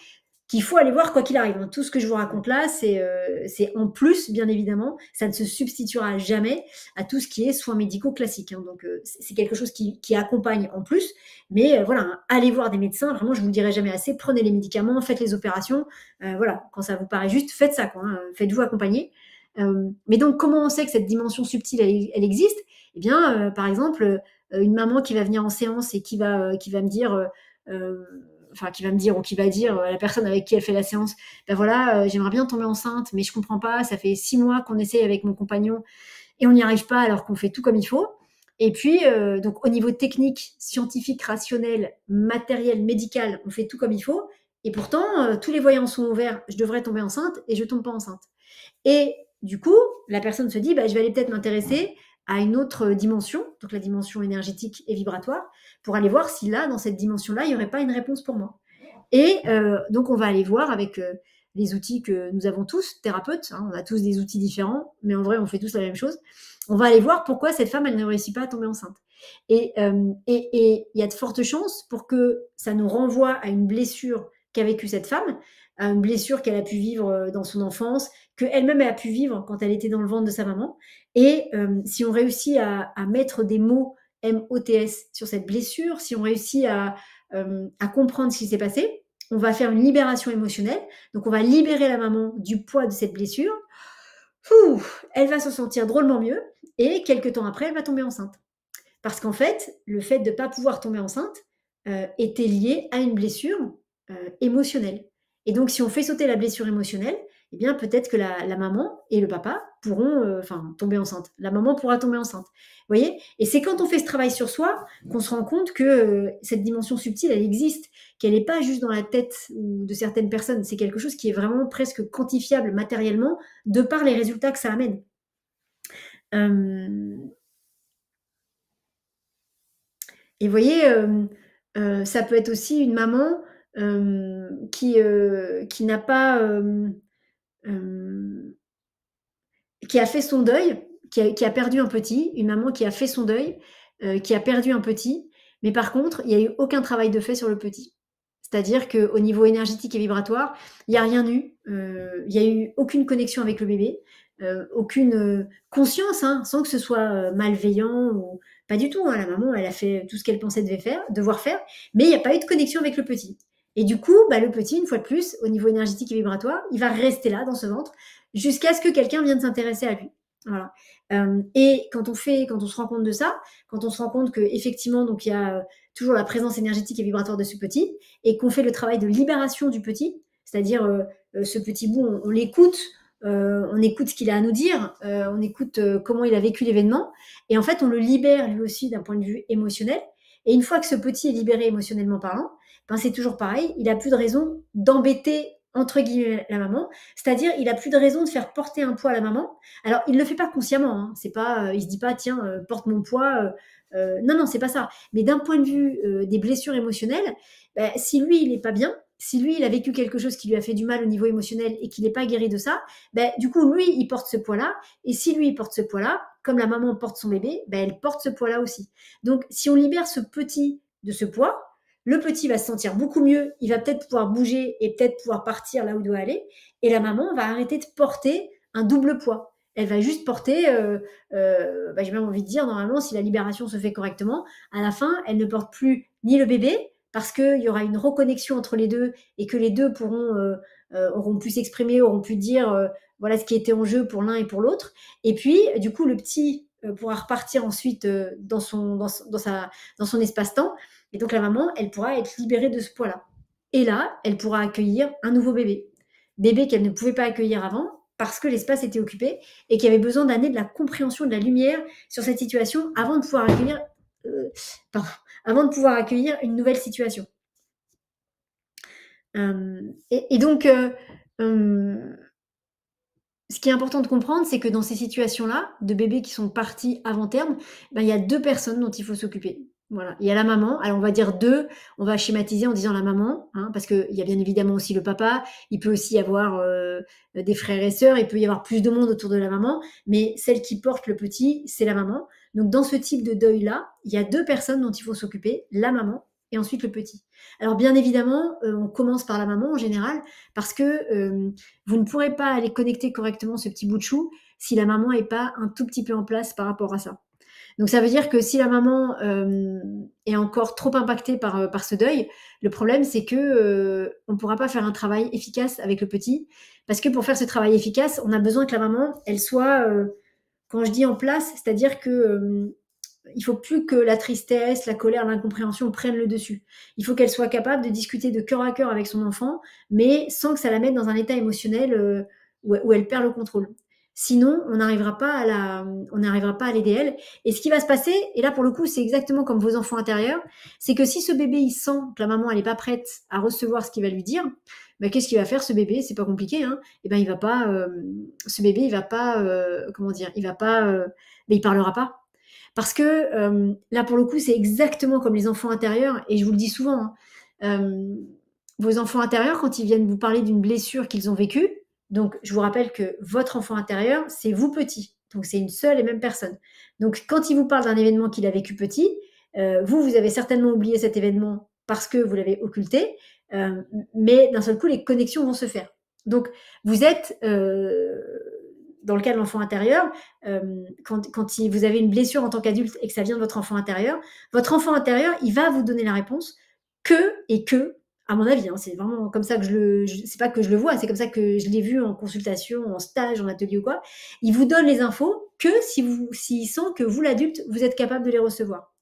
qu'il faut aller voir quoi qu'il arrive, hein. Tout ce que je vous raconte là, c'est en plus, bien évidemment, ça ne se substituera jamais à tout ce qui est soins médicaux classiques, hein. Donc c'est quelque chose qui accompagne en plus, mais voilà, hein, allez voir des médecins, vraiment, je vous le dirai jamais assez, prenez les médicaments, faites les opérations, voilà, quand ça vous paraît juste, faites ça, quoi, hein, faites-vous accompagner. Mais donc, comment on sait que cette dimension subtile, elle existe? Eh bien, par exemple, une maman qui va venir en séance et qui va me dire... enfin qui va me dire ou qui va dire à la personne avec qui elle fait la séance, ben voilà, j'aimerais bien tomber enceinte, mais je comprends pas, ça fait 6 mois qu'on essaye avec mon compagnon et on n'y arrive pas alors qu'on fait tout comme il faut. Et puis, donc au niveau technique, scientifique, rationnel, matériel, médical, on fait tout comme il faut. Et pourtant, tous les voyants sont ouverts, je devrais tomber enceinte et je tombe pas enceinte. Et du coup, la personne se dit, bah, je vais aller peut-être m'intéresser à une autre dimension, donc la dimension énergétique et vibratoire, pour aller voir si là, dans cette dimension-là, il n'y aurait pas une réponse pour moi. Et donc, on va aller voir avec les outils que nous avons tous, thérapeutes, hein, on a tous des outils différents, mais en vrai, on fait tous la même chose. On va aller voir pourquoi cette femme, elle ne réussit pas à tomber enceinte. Et il y a de fortes chances pour que ça nous renvoie à une blessure qu'a vécue cette femme, à une blessure qu'elle a pu vivre dans son enfance, qu'elle-même a pu vivre quand elle était dans le ventre de sa maman. Et si on réussit à mettre des mots MOTS sur cette blessure, si on réussit à comprendre ce qui s'est passé, on va faire une libération émotionnelle. Donc, on va libérer la maman du poids de cette blessure. Elle va se sentir drôlement mieux et quelques temps après, elle va tomber enceinte. Parce qu'en fait, le fait de ne pas pouvoir tomber enceinte était lié à une blessure émotionnelle. Et donc, si on fait sauter la blessure émotionnelle, eh bien, peut-être que la maman et le papa pourront tomber enceinte. La maman pourra tomber enceinte. Vous voyez? Et c'est quand on fait ce travail sur soi qu'on se rend compte que cette dimension subtile, elle existe, qu'elle n'est pas juste dans la tête de certaines personnes. C'est quelque chose qui est vraiment presque quantifiable matériellement de par les résultats que ça amène. Et vous voyez, ça peut être aussi une maman qui n'a pas, qui a fait son deuil, qui a perdu un petit, une maman qui a fait son deuil, qui a perdu un petit, mais par contre, il n'y a eu aucun travail de fait sur le petit. C'est-à-dire qu'au niveau énergétique et vibratoire, il n'y a rien eu, il n'y a eu aucune connexion avec le bébé, aucune conscience, hein, sans que ce soit malveillant ou pas du tout. Hein, la maman, elle a fait tout ce qu'elle pensait devoir faire, mais il n'y a pas eu de connexion avec le petit. Et du coup, bah, le petit, une fois de plus, au niveau énergétique et vibratoire, il va rester là dans ce ventre jusqu'à ce que quelqu'un vienne s'intéresser à lui. Voilà. Et quand on se rend compte de ça, quand on se rend compte qu'effectivement, donc il y a toujours la présence énergétique et vibratoire de ce petit, et qu'on fait le travail de libération du petit, c'est-à-dire ce petit bout, on l'écoute, on écoute ce qu'il a à nous dire, on écoute comment il a vécu l'événement, et en fait, on le libère lui aussi d'un point de vue émotionnel. Et une fois que ce petit est libéré émotionnellement parlant, ben c'est toujours pareil, il n'a plus de raison d'embêter entre guillemets la maman, c'est-à-dire il n'a plus de raison de faire porter un poids à la maman. Alors il ne le fait pas consciemment, hein, c'est pas, il se dit pas tiens porte mon poids, non c'est pas ça. Mais d'un point de vue des blessures émotionnelles, ben, si lui il n'est pas bien, si lui il a vécu quelque chose qui lui a fait du mal au niveau émotionnel et qu'il n'est pas guéri de ça, ben, du coup lui il porte ce poids-là, et si lui il porte ce poids-là, comme la maman porte son bébé, ben, elle porte ce poids-là aussi. Donc si on libère ce petit de ce poids, le petit va se sentir beaucoup mieux, il va peut-être pouvoir bouger et peut-être pouvoir partir là où il doit aller, et la maman va arrêter de porter un double poids. Elle va juste porter, j'ai même envie de dire, normalement, si la libération se fait correctement, à la fin, elle ne porte plus ni le bébé, parce qu'il y aura une reconnexion entre les deux, et que les deux auront pu s'exprimer, auront pu dire voilà ce qui était en jeu pour l'un et pour l'autre. Et puis, du coup, le petit pourra repartir ensuite dans son espace-temps, et donc la maman, elle pourra être libérée de ce poids-là. Et là, elle pourra accueillir un nouveau bébé. Bébé qu'elle ne pouvait pas accueillir avant parce que l'espace était occupé et qui avait besoin d'amener de la compréhension, de la lumière sur cette situation avant de pouvoir accueillir une nouvelle situation. Et donc, ce qui est important de comprendre, c'est que dans ces situations-là, de bébés qui sont partis avant terme, ben, il y a 2 personnes dont il faut s'occuper. Voilà, il y a la maman, alors on va dire 2, on va schématiser en disant la maman, hein, parce qu'il y a bien évidemment aussi le papa, il peut aussi y avoir des frères et sœurs, il peut y avoir plus de monde autour de la maman, mais celle qui porte le petit, c'est la maman. Donc dans ce type de deuil-là, il y a 2 personnes dont il faut s'occuper, la maman et ensuite le petit. Alors bien évidemment, on commence par la maman en général, parce que vous ne pourrez pas aller connecter correctement ce petit bout de chou si la maman n'est pas un tout petit peu en place par rapport à ça. Donc ça veut dire que si la maman est encore trop impactée par ce deuil, le problème c'est que on ne pourra pas faire un travail efficace avec le petit, parce que pour faire ce travail efficace, on a besoin que la maman, elle soit, quand je dis en place, c'est-à-dire que il faut plus que la tristesse, la colère, l'incompréhension prennent le dessus. Il faut qu'elle soit capable de discuter de cœur à cœur avec son enfant, mais sans que ça la mette dans un état émotionnel où elle perd le contrôle. Sinon, on n'arrivera pas à l'aider elle. Et ce qui va se passer, et là pour le coup, c'est exactement comme vos enfants intérieurs, c'est que si ce bébé il sent que la maman elle est pas prête à recevoir ce qu'il va lui dire, ben, qu'est-ce qu'il va faire ce bébé? C'est pas compliqué, hein. Et ben il va pas, ce bébé il va pas, comment dire, il va pas, ben, il parlera pas. Parce que là pour le coup, c'est exactement comme les enfants intérieurs, et je vous le dis souvent, hein, vos enfants intérieurs, quand ils viennent vous parler d'une blessure qu'ils ont vécue, donc je vous rappelle que votre enfant intérieur, c'est vous petit. Donc c'est une seule et même personne. Donc quand il vous parle d'un événement qu'il a vécu petit, vous avez certainement oublié cet événement parce que vous l'avez occulté, mais d'un seul coup, les connexions vont se faire. Donc vous êtes, dans le cas de l'enfant intérieur, quand vous avez une blessure en tant qu'adulte et que ça vient de votre enfant intérieur, il va vous donner la réponse que, à mon avis, hein, c'est vraiment comme ça que c'est pas que je le vois, c'est comme ça que je l'ai vu en consultation, en stage, en atelier ou quoi. Il vous donne les infos que s'il sent que vous, l'adulte, vous êtes capable de les recevoir.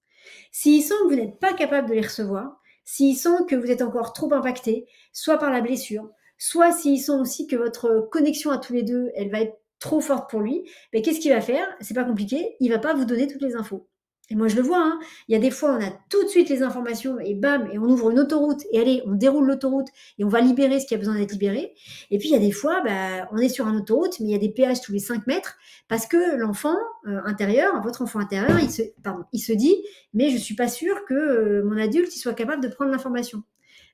S'il sent que vous n'êtes pas capable de les recevoir, s'il sent que vous êtes encore trop impacté, soit par la blessure, soit s'il sent aussi que votre connexion à tous les deux, elle va être trop forte pour lui, mais qu'est-ce qu'il va faire? C'est pas compliqué, il va pas vous donner toutes les infos. Et moi je le vois, hein. Il y a des fois on a tout de suite les informations et bam, et on ouvre une autoroute et allez, on déroule l'autoroute et on va libérer ce qui a besoin d'être libéré. Et puis il y a des fois, bah, on est sur une autoroute, mais il y a des péages tous les 5 mètres parce que l'enfant intérieur, votre enfant intérieur, il se dit mais je suis pas sûre que mon adulte il soit capable de prendre l'information.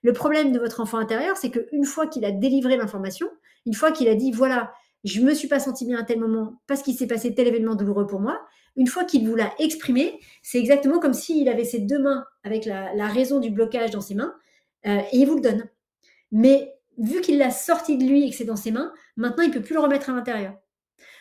Le problème de votre enfant intérieur, c'est qu'une fois qu'il a délivré l'information, une fois qu'il a dit voilà, je me suis pas senti bien à tel moment parce qu'il s'est passé tel événement douloureux pour moi, une fois qu'il vous l'a exprimé, c'est exactement comme s'il avait ses deux mains avec la raison du blocage dans ses mains et il vous le donne. Mais vu qu'il l'a sorti de lui et que c'est dans ses mains, maintenant il peut plus le remettre à l'intérieur.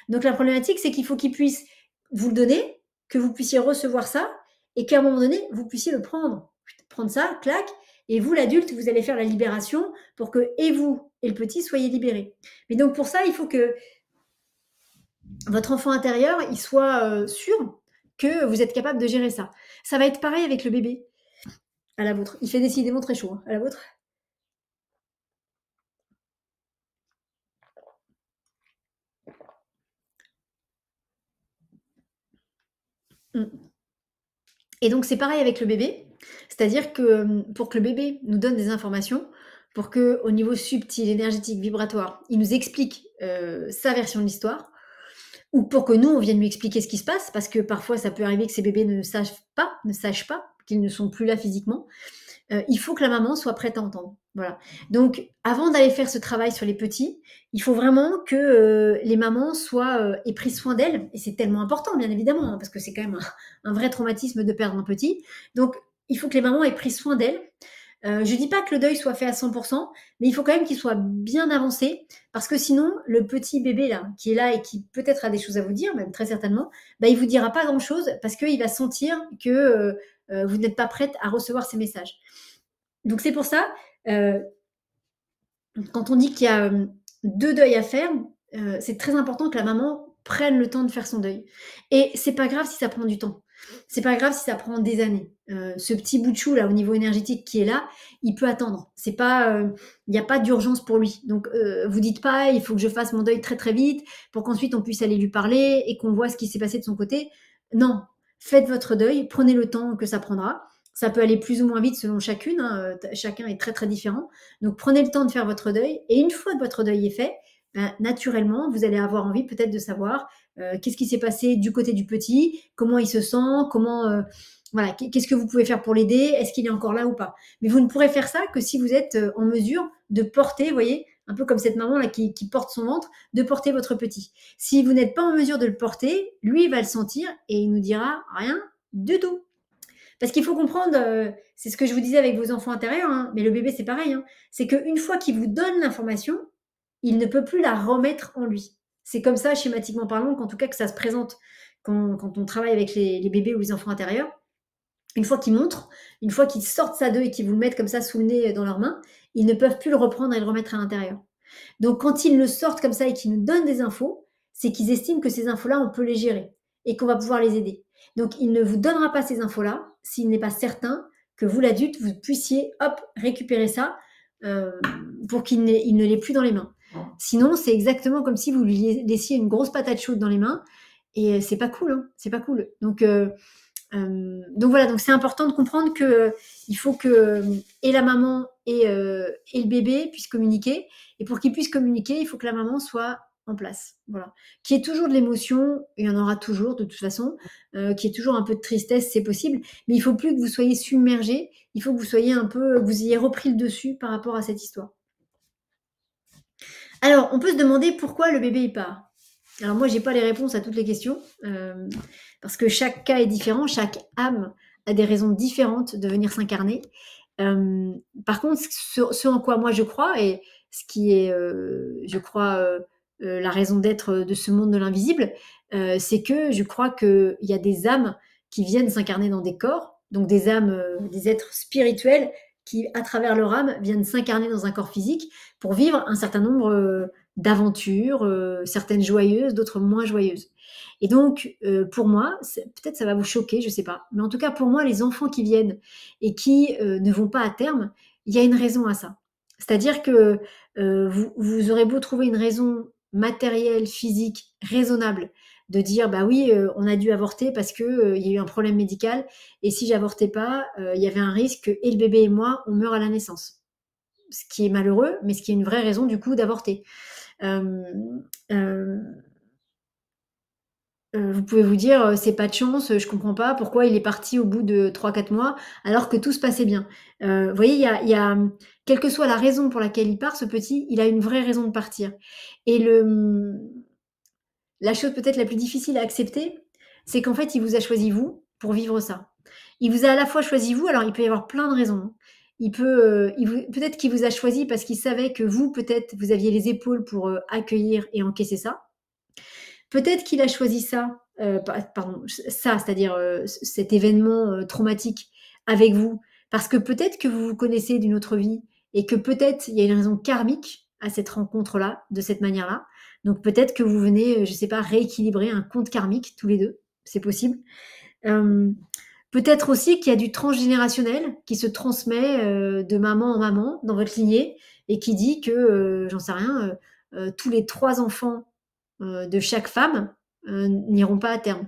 Donc la problématique, c'est qu'il faut qu'il puisse vous le donner, que vous puissiez recevoir ça, et qu'à un moment donné, vous puissiez le prendre. Prendre ça, clac, et vous, l'adulte, vous allez faire la libération pour que et vous et le petit soyez libérés. Mais donc pour ça, il faut que votre enfant intérieur, il soit sûr que vous êtes capable de gérer ça. Ça va être pareil avec le bébé. À la vôtre. Il fait décidément très chaud. Hein. À la vôtre. Et donc c'est pareil avec le bébé, c'est-à-dire que pour que le bébé nous donne des informations, pour que au niveau subtil, énergétique, vibratoire, il nous explique sa version de l'histoire, ou pour que nous on vienne lui expliquer ce qui se passe, parce que parfois ça peut arriver que ces bébés ne sachent pas qu'ils ne sont plus là physiquement. Il faut que la maman soit prête à entendre. Voilà. Donc, avant d'aller faire ce travail sur les petits, il faut vraiment que les mamans aient pris soin d'elles. Et c'est tellement important, bien évidemment, hein, parce que c'est quand même un vrai traumatisme de perdre un petit. Donc, il faut que les mamans aient pris soin d'elles. Je dis pas que le deuil soit fait à 100%, mais il faut quand même qu'il soit bien avancé, parce que sinon, le petit bébé là, qui est là et qui peut-être a des choses à vous dire, même très certainement, bah, il vous dira pas grand-chose, parce qu'il va sentir que vous n'êtes pas prête à recevoir ces messages. Donc c'est pour ça, quand on dit qu'il y a 2 deuils à faire, c'est très important que la maman prenne le temps de faire son deuil. Et c'est pas grave si ça prend du temps. C'est pas grave si ça prend des années. Ce petit bout de chou là au niveau énergétique qui est là, il peut attendre. C'est pas, il y a pas d'urgence pour lui. Donc vous dites pas: «Il faut que je fasse mon deuil très, très vite pour qu'ensuite on puisse aller lui parler et qu'on voit ce qui s'est passé de son côté». Non, faites votre deuil, prenez le temps que ça prendra. Ça peut aller plus ou moins vite selon chacune, hein, chacun est très, très différent. Donc prenez le temps de faire votre deuil et une fois que votre deuil est fait, ben, naturellement, vous allez avoir envie peut-être de savoir qu'est-ce qui s'est passé du côté du petit, comment il se sent, voilà, qu'est-ce que vous pouvez faire pour l'aider, est-ce qu'il est encore là ou pas. Mais vous ne pourrez faire ça que si vous êtes en mesure de porter, vous voyez, un peu comme cette maman là qui porte son ventre, de porter votre petit. Si vous n'êtes pas en mesure de le porter, lui il va le sentir et il nous dira rien du tout. Parce qu'il faut comprendre, c'est ce que je vous disais avec vos enfants intérieurs, hein, mais le bébé c'est pareil, hein, c'est qu'une fois qu'il vous donne l'information, il ne peut plus la remettre en lui. C'est comme ça, schématiquement parlant, qu'en tout cas que ça se présente quand on travaille avec les bébés ou les enfants intérieurs. Une fois qu'ils montrent, une fois qu'ils sortent ça d'eux et qu'ils vous le mettent comme ça sous le nez dans leurs mains, ils ne peuvent plus le reprendre et le remettre à l'intérieur. Donc quand ils le sortent comme ça et qu'ils nous donnent des infos, c'est qu'ils estiment que ces infos-là, on peut les gérer et qu'on va pouvoir les aider. Donc il ne vous donnera pas ces infos-là s'il n'est pas certain que vous, l'adulte, vous puissiez, hop, récupérer ça pour qu'il ne l'ait plus dans les mains. Sinon, c'est exactement comme si vous lui laissiez une grosse patate chaude dans les mains et c'est pas cool, hein, c'est pas cool. Donc voilà, donc c'est important de comprendre que il faut que et la maman et le bébé puissent communiquer. Et pour qu'ils puissent communiquer, il faut que la maman soit en place. Voilà. Qu'il y ait toujours de l'émotion, il y en aura toujours de toute façon, qu'il y ait toujours un peu de tristesse, c'est possible, mais il faut plus que vous soyez submergé, il faut que vous soyez un peu, que vous ayez repris le dessus par rapport à cette histoire. Alors, on peut se demander pourquoi le bébé il part. Alors moi, j'ai pas les réponses à toutes les questions, parce que chaque cas est différent, chaque âme a des raisons différentes de venir s'incarner. Par contre, ce en quoi moi je crois et ce qui est, je crois, la raison d'être de ce monde de l'invisible, c'est que je crois qu'il y a des âmes qui viennent s'incarner dans des corps, donc des âmes, des êtres spirituels qui, à travers leur âme, viennent s'incarner dans un corps physique pour vivre un certain nombre d'aventures, certaines joyeuses, d'autres moins joyeuses. Et donc, pour moi, peut-être ça va vous choquer, je sais pas, mais en tout cas pour moi, les enfants qui viennent et qui ne vont pas à terme, il y a une raison à ça. C'est-à-dire que vous aurez beau trouver une raison matérielle, physique, raisonnable, de dire bah oui, on a dû avorter parce que il y a eu un problème médical et si j'avortais pas, il y avait un risque que et le bébé et moi, on meurt à la naissance. Ce qui est malheureux, mais ce qui est une vraie raison du coup d'avorter. Euh, euh, vous pouvez vous dire, c'est pas de chance, je comprends pas pourquoi il est parti au bout de 3 4 mois alors que tout se passait bien. Vous voyez, quelle que soit la raison pour laquelle il part, ce petit, il a une vraie raison de partir. Et la chose peut-être la plus difficile à accepter, c'est qu'en fait, il vous a choisi vous pour vivre ça. Il vous a à la fois choisi vous, alors il peut y avoir plein de raisons, hein. Peut-être qu'il vous a choisi parce qu'il savait que vous, peut-être, vous aviez les épaules pour accueillir et encaisser ça. Peut-être qu'il a choisi ça, pardon, ça, c'est-à-dire cet événement traumatique avec vous, parce que peut-être que vous vous connaissez d'une autre vie et que peut-être il y a une raison karmique à cette rencontre-là, de cette manière-là. Donc peut-être que vous venez, je ne sais pas, rééquilibrer un compte karmique tous les deux, c'est possible. Euh, Peut-être aussi qu'il y a du transgénérationnel qui se transmet de maman en maman dans votre lignée et qui dit que, j'en sais rien, tous les 3 enfants de chaque femme n'iront pas à terme.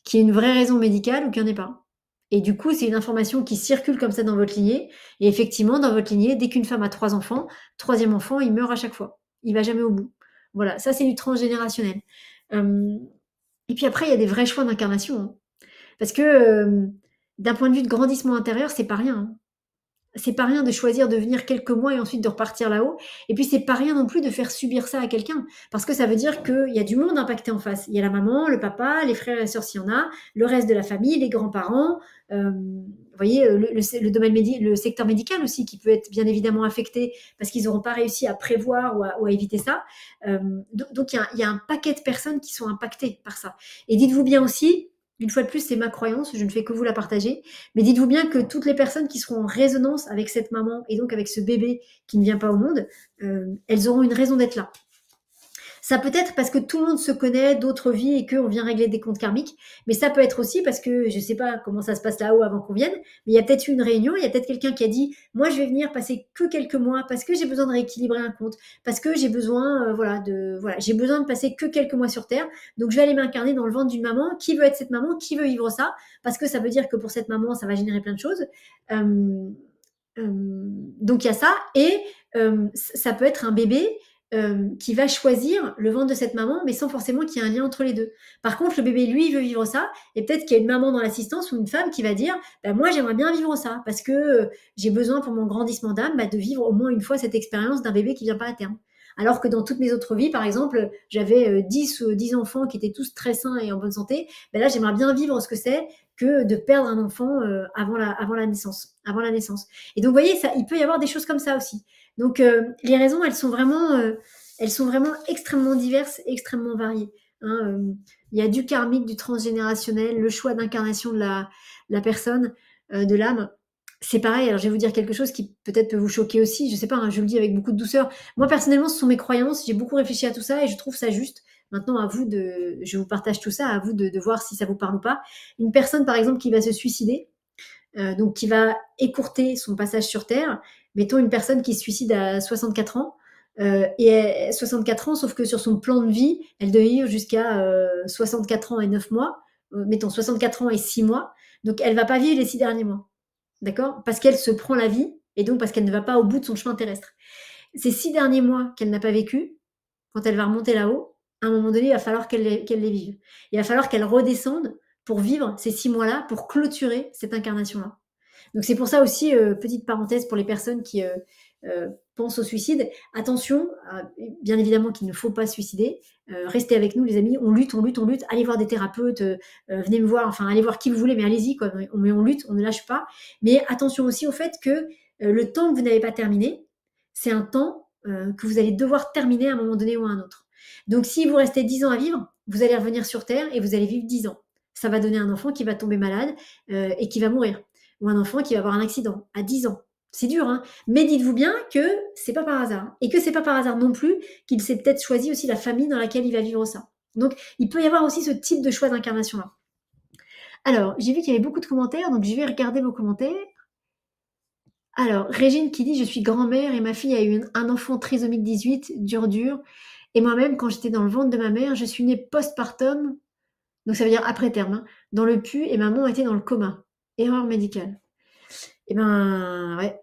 Qu'il y ait une vraie raison médicale ou qu'il n'y en ait pas. Et du coup, c'est une information qui circule comme ça dans votre lignée. Et effectivement, dans votre lignée, dès qu'une femme a 3 enfants, troisième enfant, il meurt à chaque fois. Il va jamais au bout. Voilà, ça c'est du transgénérationnel. Euh, et puis après, il y a des vrais choix d'incarnation, hein. Parce que d'un point de vue de grandissement intérieur, c'est pas rien, hein. C'est pas rien de choisir de venir quelques mois et ensuite de repartir là-haut. Et puis, c'est pas rien non plus de faire subir ça à quelqu'un. Parce que ça veut dire qu'il y a du monde impacté en face. Il y a la maman, le papa, les frères et sœurs s'il y en a, le reste de la famille, les grands-parents. Vous voyez, le domaine le secteur médical aussi qui peut être bien évidemment affecté parce qu'ils n'auront pas réussi à prévoir ou à éviter ça. Donc, il y a un paquet de personnes qui sont impactées par ça. Et dites-vous bien aussi, une fois de plus, c'est ma croyance, je ne fais que vous la partager. Mais dites-vous bien que toutes les personnes qui seront en résonance avec cette maman et donc avec ce bébé qui ne vient pas au monde, elles auront une raison d'être là. Ça peut être parce que tout le monde se connaît d'autres vies et qu'on vient régler des comptes karmiques, mais ça peut être aussi parce que je ne sais pas comment ça se passe là-haut avant qu'on vienne, mais il y a peut-être eu une réunion, il y a peut-être quelqu'un qui a dit moi je vais venir passer que quelques mois parce que j'ai besoin de rééquilibrer un compte, parce que j'ai besoin j'ai besoin de passer que quelques mois sur terre, donc je vais aller m'incarner dans le ventre d'une maman qui veut être cette maman, qui veut vivre ça, parce que ça veut dire que pour cette maman ça va générer plein de choses. Donc il y a ça et ça peut être un bébé qui va choisir le ventre de cette maman, mais sans forcément qu'il y ait un lien entre les deux. Par contre, le bébé, lui, il veut vivre ça, et peut-être qu'il y a une maman dans l'assistance ou une femme qui va dire bah, moi, j'aimerais bien vivre ça, parce que j'ai besoin pour mon grandissement d'âme de vivre au moins une fois cette expérience d'un bébé qui vient pas à terme. Alors que dans toutes mes autres vies, par exemple, j'avais 10 enfants qui étaient tous très sains et en bonne santé. Ben là, j'aimerais bien vivre ce que c'est que de perdre un enfant avant la naissance. Avant la naissance. Et donc, vous voyez, ça, il peut y avoir des choses comme ça aussi. Donc, les raisons, elles sont vraiment extrêmement diverses et extrêmement variées, hein. Il y a du karmique, du transgénérationnel, le choix d'incarnation de la personne, de l'âme. C'est pareil, alors je vais vous dire quelque chose qui peut-être peut vous choquer aussi, je ne sais pas, hein, je le dis avec beaucoup de douceur. Moi, personnellement, ce sont mes croyances, j'ai beaucoup réfléchi à tout ça et je trouve ça juste. Maintenant, je vous partage tout ça, à vous de voir si ça vous parle ou pas. Une personne, par exemple, qui va se suicider, donc qui va écourter son passage sur Terre, mettons une personne qui se suicide à 64 ans, et 64 ans, sauf que sur son plan de vie, elle devait vivre jusqu'à 64 ans et 9 mois, mettons 64 ans et 6 mois. Donc elle va pas vivre les 6 derniers mois. D'accord? Parce qu'elle se prend la vie et donc parce qu'elle ne va pas au bout de son chemin terrestre. Ces 6 derniers mois qu'elle n'a pas vécu, quand elle va remonter là-haut, à un moment donné, il va falloir qu'elle les vive. Il va falloir qu'elle redescende pour vivre ces 6 mois-là, pour clôturer cette incarnation-là. Donc c'est pour ça aussi, petite parenthèse pour les personnes qui pensent au suicide, attention, bien évidemment qu'il ne faut pas se suicider, restez avec nous les amis, on lutte, on lutte, on lutte, allez voir des thérapeutes, venez me voir, enfin allez voir qui vous voulez, mais allez-y, quoi, mais on lutte, on ne lâche pas. Mais attention aussi au fait que le temps que vous n'avez pas terminé, c'est un temps que vous allez devoir terminer à un moment donné ou à un autre. Donc si vous restez 10 ans à vivre, vous allez revenir sur Terre et vous allez vivre 10 ans. Ça va donner un enfant qui va tomber malade et qui va mourir ou un enfant qui va avoir un accident à 10 ans. C'est dur, hein, mais dites-vous bien que c'est pas par hasard. Et que c'est pas par hasard non plus qu'il s'est peut-être choisi aussi la famille dans laquelle il va vivre ça. Donc, il peut y avoir aussi ce type de choix d'incarnation-là. Alors, j'ai vu qu'il y avait beaucoup de commentaires, donc je vais regarder vos commentaires. Alors, Régine qui dit « Je suis grand-mère et ma fille a eu un enfant trisomique 18, dur. Et moi-même, quand j'étais dans le ventre de ma mère, je suis née postpartum, donc ça veut dire après terme, hein, dans le pu et maman était dans le coma. Erreur médicale. » Eh ben, ouais.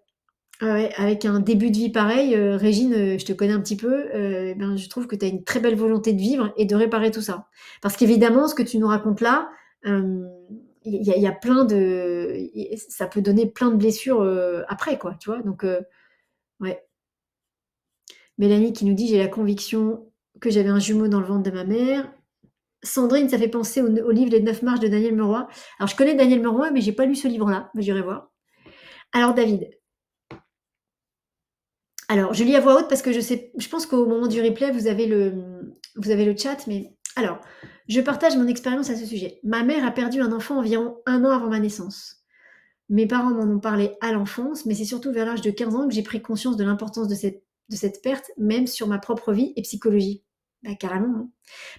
Ouais, avec un début de vie pareil, Régine, je te connais un petit peu, ben, je trouve que tu as une très belle volonté de vivre et de réparer tout ça. Parce qu'évidemment, ce que tu nous racontes là, il y a plein de ça peut donner plein de blessures, après quoi, tu vois? Donc ouais. Mélanie qui nous dit: «J'ai la conviction que j'avais un jumeau dans le ventre de ma mère». Sandrine, ça fait penser au livre Les 9 marches de Daniel Meroy. Alors je connais Daniel Meroy, mais j'ai pas lu ce livre-là, mais j'irai voir. Alors David, alors, je lis à voix haute parce que je pense qu'au moment du replay, vous avez le chat, mais alors, je partage mon expérience à ce sujet. Ma mère a perdu un enfant environ 1 an avant ma naissance. Mes parents m'en ont parlé à l'enfance, mais c'est surtout vers l'âge de 15 ans que j'ai pris conscience de l'importance de cette perte, même sur ma propre vie et psychologie. Bah, carrément, hein.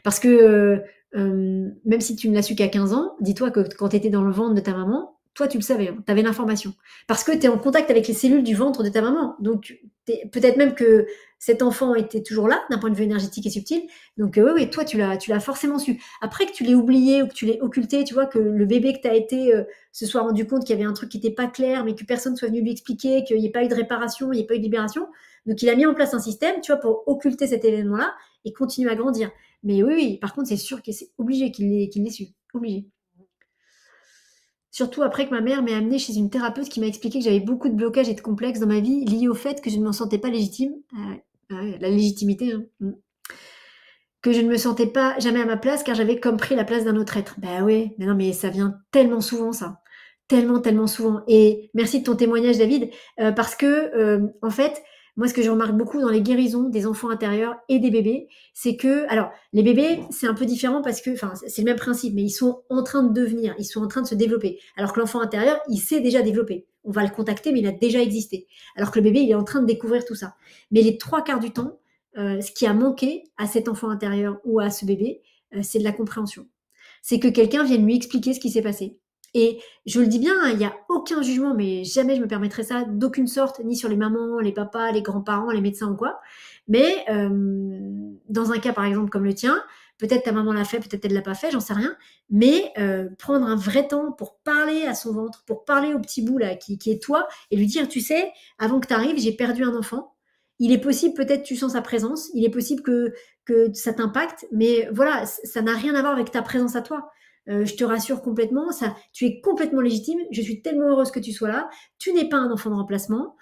Parce que même si tu ne l'as su qu'à 15 ans, dis-toi que quand tu étais dans le ventre de ta maman, toi tu le savais, hein, tu avais l'information. Parce que tu es en contact avec les cellules du ventre de ta maman. Donc peut-être même que cet enfant était toujours là, d'un point de vue énergétique et subtil. Donc oui, oui, toi tu l'as forcément su. Après que tu l'aies oublié ou que tu l'aies occulté, tu vois, que le bébé que tu as été se soit rendu compte qu'il y avait un truc qui n'était pas clair, mais que personne soit venu lui expliquer, qu'il n'y ait pas eu de réparation, il n'y ait pas eu de libération. Donc il a mis en place un système, tu vois, pour occulter cet événement-là et continuer à grandir. Mais oui, oui, par contre, c'est sûr que c'est obligé qu'il l'ait su. Obligé. Surtout après que ma mère m'ait amenée chez une thérapeute qui m'a expliqué que j'avais beaucoup de blocages et de complexes dans ma vie liés au fait que je ne me sentais pas légitime. Ah ouais, ah ouais, la légitimité, hein. Que je ne me sentais pas jamais à ma place car j'avais comme pris la place d'un autre être. Bah ouais, mais non, mais ça vient tellement souvent, ça. Tellement, tellement souvent. Et merci de ton témoignage, David, parce que, en fait, moi, ce que je remarque beaucoup dans les guérisons des enfants intérieurs et des bébés, c'est que, alors, les bébés, c'est un peu différent parce que, enfin, c'est le même principe, mais ils sont en train de devenir, ils sont en train de se développer. Alors que l'enfant intérieur, il s'est déjà développé. On va le contacter, mais il a déjà existé. Alors que le bébé, il est en train de découvrir tout ça. Mais les 3 quarts du temps, ce qui a manqué à cet enfant intérieur ou à ce bébé, c'est de la compréhension. C'est que quelqu'un vienne lui expliquer ce qui s'est passé. Et je le dis bien, hein, il n'y a aucun jugement, mais jamais je me permettrai ça d'aucune sorte, ni sur les mamans, les papas, les grands-parents, les médecins ou quoi. Mais dans un cas, par exemple, comme le tien, peut-être ta maman l'a fait, peut-être elle l'a pas fait, j'en sais rien. Mais prendre un vrai temps pour parler à son ventre, pour parler au petit bout là, qui est toi, et lui dire, tu sais, avant que tu arrives, j'ai perdu un enfant. Il est possible, peut-être, tu sens sa présence. Il est possible que ça t'impacte, mais voilà, ça n'a rien à voir avec ta présence à toi. Je te rassure complètement, ça, tu es complètement légitime. Je suis tellement heureuse que tu sois là. Tu n'es pas un enfant de remplacement.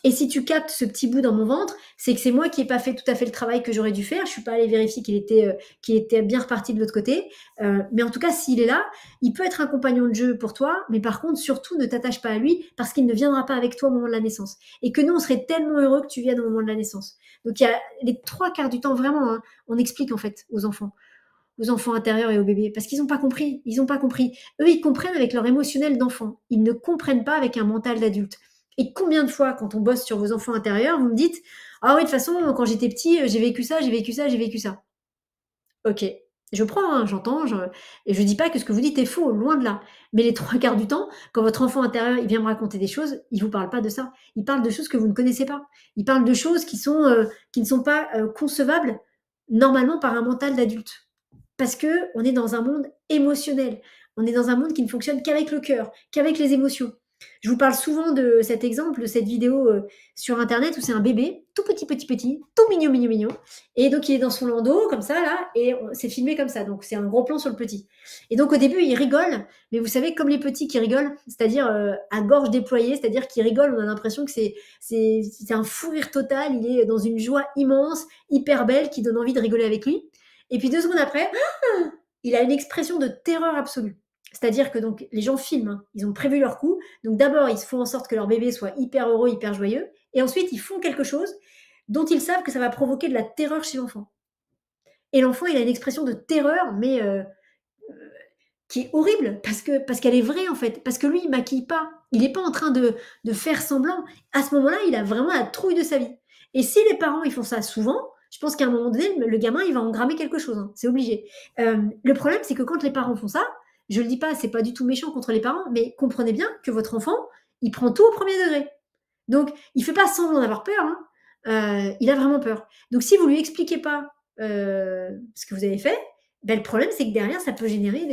Et si tu captes ce petit bout dans mon ventre, c'est que c'est moi qui n'ai pas fait tout à fait le travail que j'aurais dû faire. Je suis pas allée vérifier qu'il était bien reparti de l'autre côté. Mais en tout cas, s'il est là, il peut être un compagnon de jeu pour toi. Mais par contre, surtout, ne t'attache pas à lui parce qu'il ne viendra pas avec toi au moment de la naissance. Et que nous, on serait tellement heureux que tu viennes au moment de la naissance. Donc il y a les 3 quarts du temps, vraiment, hein, on explique en fait aux enfants intérieurs et aux bébés, parce qu'ils n'ont pas compris. Ils n'ont pas compris. Eux, ils comprennent avec leur émotionnel d'enfant. Ils ne comprennent pas avec un mental d'adulte. Et combien de fois, quand on bosse sur vos enfants intérieurs, vous me dites « Ah oui, de toute façon, quand j'étais petit, j'ai vécu ça, j'ai vécu ça, j'ai vécu ça. » Ok. Je prends, hein, j'entends, et je dis pas que ce que vous dites est faux, loin de là. Mais les 3 quarts du temps, quand votre enfant intérieur, il vient me raconter des choses, il vous parle pas de ça. Il parle de choses que vous ne connaissez pas. Il parle de choses qui ne sont pas, concevables normalement par un mental d'adulte. Parce que on est dans un monde émotionnel. On est dans un monde qui ne fonctionne qu'avec le cœur, qu'avec les émotions. Je vous parle souvent de cet exemple, de cette vidéo, sur internet où c'est un bébé, tout petit, petit, petit, tout mignon, mignon, mignon, et donc il est dans son landau comme ça là et on c'est filmé comme ça, donc c'est un gros plan sur le petit. Et donc au début, il rigole, mais vous savez comme les petits qui rigolent, c'est-à-dire, à gorge déployée, c'est-à-dire qu'ils rigolent, on a l'impression que c'est un fou rire total, il est dans une joie immense, hyper belle, qui donne envie de rigoler avec lui. Et puis 2 secondes après, il a une expression de terreur absolue. C'est-à-dire que donc les gens filment, hein, ils ont prévu leur coup. Donc d'abord, ils font en sorte que leur bébé soit hyper heureux, hyper joyeux, et ensuite ils font quelque chose dont ils savent que ça va provoquer de la terreur chez l'enfant. Et l'enfant, il a une expression de terreur, mais qui est horrible parce qu'elle est vraie en fait, parce que lui, il maquille pas, il n'est pas en train de faire semblant. À ce moment-là, il a vraiment la trouille de sa vie. Et si les parents ils font ça souvent, je pense qu'à un moment donné, le gamin il va engrammer quelque chose, hein, c'est obligé. Le problème, c'est que quand les parents font ça, je le dis pas, c'est pas du tout méchant contre les parents, mais comprenez bien que votre enfant, il prend tout au premier degré. Donc, il fait pas semblant d'avoir peur, hein. Il a vraiment peur. Donc, si vous lui expliquez pas ce que vous avez fait, ben, le problème, c'est que derrière, ça peut générer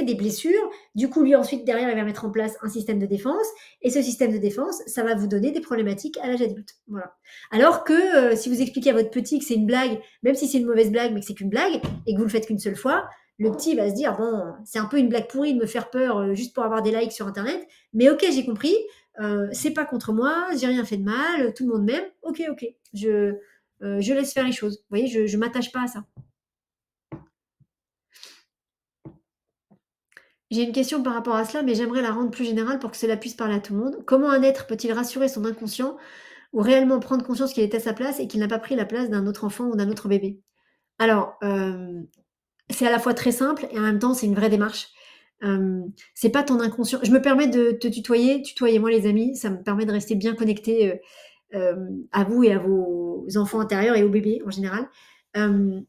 des blessures. Du coup, lui, ensuite, derrière, il va mettre en place un système de défense. Et ce système de défense, ça va vous donner des problématiques à l'âge adulte. Voilà. Alors que si vous expliquez à votre petit que c'est une blague, même si c'est une mauvaise blague, mais que c'est qu'une blague, et que vous le faites qu'une seule fois, le petit va se dire, bon, c'est un peu une blague pourrie de me faire peur juste pour avoir des likes sur Internet, mais ok, j'ai compris, c'est pas contre moi, j'ai rien fait de mal, tout le monde m'aime, ok, ok, je laisse faire les choses. Vous voyez, je m'attache pas à ça. J'ai une question par rapport à cela, mais j'aimerais la rendre plus générale pour que cela puisse parler à tout le monde. Comment un être peut-il rassurer son inconscient ou réellement prendre conscience qu'il est à sa place et qu'il n'a pas pris la place d'un autre enfant ou d'un autre bébé? Alors, c'est à la fois très simple et en même temps, c'est une vraie démarche. C'est pas ton inconscient. Je me permets de te tutoyer, tutoyez-moi les amis, ça me permet de rester bien connecté à vous et à vos enfants intérieurs et aux bébés en général. Euh,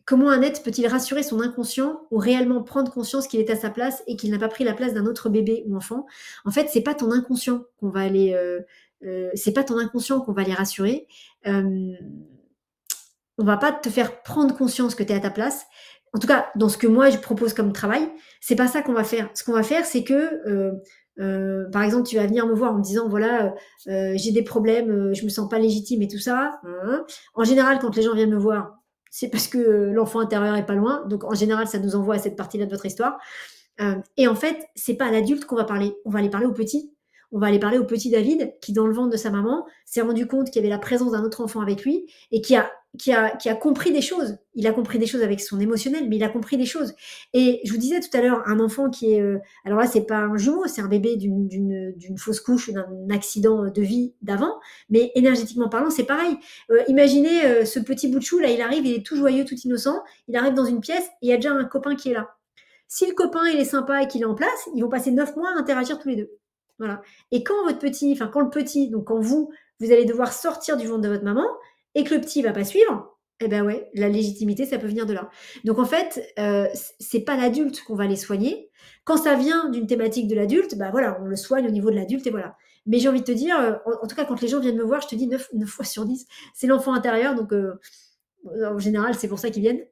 Comment un être peut-il rassurer son inconscient ou réellement prendre conscience qu'il est à sa place et qu'il n'a pas pris la place d'un autre bébé ou enfant? En fait, c'est pas ton inconscient qu'on va aller, c'est pas ton inconscient qu'on va aller rassurer. Euh, on va pas te faire prendre conscience que tu es à ta place. En tout cas, dans ce que moi je propose comme travail, c'est pas ça qu'on va faire. Ce qu'on va faire, c'est que, par exemple, tu vas venir me voir en me disant, voilà, j'ai des problèmes, je me sens pas légitime et tout ça. Hein. En général, quand les gens viennent me voir, c'est parce que l'enfant intérieur est pas loin. Donc, en général, ça nous envoie à cette partie-là de votre histoire. Et en fait, c'est pas à l'adulte qu'on va parler. On va aller parler au petit. On va aller parler au petit David qui, dans le ventre de sa maman, s'est rendu compte qu'il y avait la présence d'un autre enfant avec lui et qui a compris des choses. Il a compris des choses avec son émotionnel, mais il a compris des choses. Et je vous disais tout à l'heure, un enfant qui est... alors là, c'est pas un jumeau, c'est un bébé d'une fausse couche ou d'un accident de vie d'avant, mais énergétiquement parlant, c'est pareil. Imaginez ce petit bout de chou, là, il arrive, il est tout joyeux, tout innocent, il arrive dans une pièce et il y a déjà un copain qui est là. Si le copain il est sympa et qu'il est en place, ils vont passer 9 mois à interagir tous les deux. Voilà. Et quand votre petit, enfin quand le petit, donc quand vous allez devoir sortir du ventre de votre maman et que le petit va pas suivre, eh ben ouais, la légitimité, ça peut venir de là. Donc en fait, c'est pas l'adulte qu'on va aller soigner. Quand ça vient d'une thématique de l'adulte, bah voilà, on le soigne au niveau de l'adulte et voilà. Mais j'ai envie de te dire, en tout cas, quand les gens viennent me voir, je te dis 9 fois sur 10, c'est l'enfant intérieur, donc en général, c'est pour ça qu'ils viennent.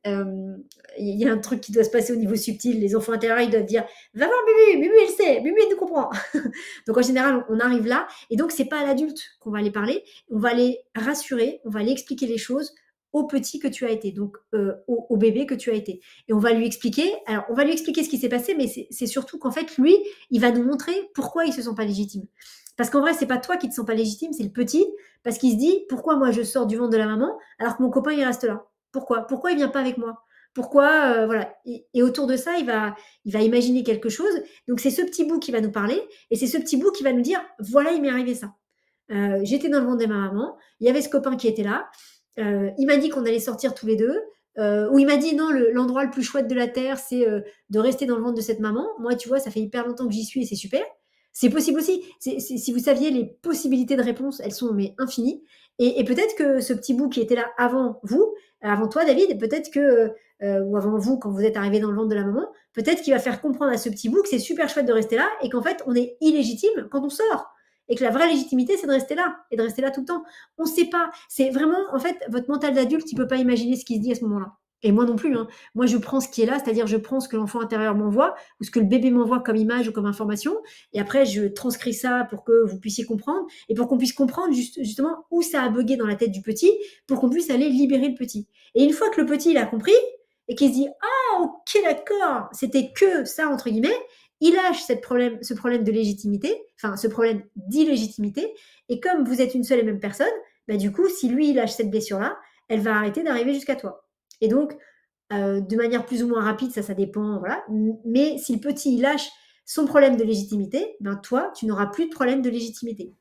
Il y a un truc qui doit se passer au niveau subtil. Les enfants intérieurs, ils doivent dire va voir Bubu, Bubu, il sait, Bubu, il nous comprend. Donc en général, on arrive là. Et donc, c'est pas à l'adulte qu'on va aller parler. On va aller rassurer, on va aller expliquer les choses au petit que tu as été, donc au bébé que tu as été. Et on va lui expliquer, alors on va lui expliquer ce qui s'est passé, mais c'est surtout qu'en fait, lui, il va nous montrer pourquoi il se sent pas légitime. Parce qu'en vrai, c'est pas toi qui te sens pas légitime, c'est le petit, parce qu'il se dit pourquoi moi je sors du ventre de la maman alors que mon copain il reste là. Pourquoi il vient pas avec moi? Pourquoi voilà. Et autour de ça, il va imaginer quelque chose. Donc c'est ce petit bout qui va nous parler et c'est ce petit bout qui va nous dire voilà, il m'est arrivé ça. J'étais dans le ventre de ma maman, il y avait ce copain qui était là. Il m'a dit qu'on allait sortir tous les deux. Ou il m'a dit non, l'endroit le plus chouette de la terre, c'est de rester dans le ventre de cette maman. Moi, tu vois, ça fait hyper longtemps que j'y suis et c'est super. C'est possible aussi. Si vous saviez les possibilités de réponse, elles sont mais infinies. Et peut-être que ce petit bout qui était là avant vous, avant toi, David, peut-être que ou avant vous, quand vous êtes arrivé dans le ventre de la maman, peut-être qu'il va faire comprendre à ce petit bout que c'est super chouette de rester là et qu'en fait, on est illégitime quand on sort. Et que la vraie légitimité, c'est de rester là et de rester là tout le temps. On ne sait pas. C'est vraiment, en fait, votre mental d'adulte, il ne peut pas imaginer ce qui se dit à ce moment-là. Et moi non plus. Hein. Moi, je prends ce qui est là, c'est-à-dire je prends ce que l'enfant intérieur m'envoie ou ce que le bébé m'envoie comme image ou comme information. Et après, je transcris ça pour que vous puissiez comprendre et pour qu'on puisse comprendre justement où ça a bugué dans la tête du petit pour qu'on puisse aller libérer le petit. Et une fois que le petit, il a compris et qu'il se dit « Ah, ok, d'accord, c'était que ça, entre guillemets », il lâche ce problème de légitimité, enfin ce problème d'illégitimité, et comme vous êtes une seule et même personne, bah, du coup, si lui il lâche cette blessure-là, elle va arrêter d'arriver jusqu'à toi. Et donc, de manière plus ou moins rapide, ça dépend, voilà. Mais si le petit il lâche son problème de légitimité, ben toi, tu n'auras plus de problème de légitimité.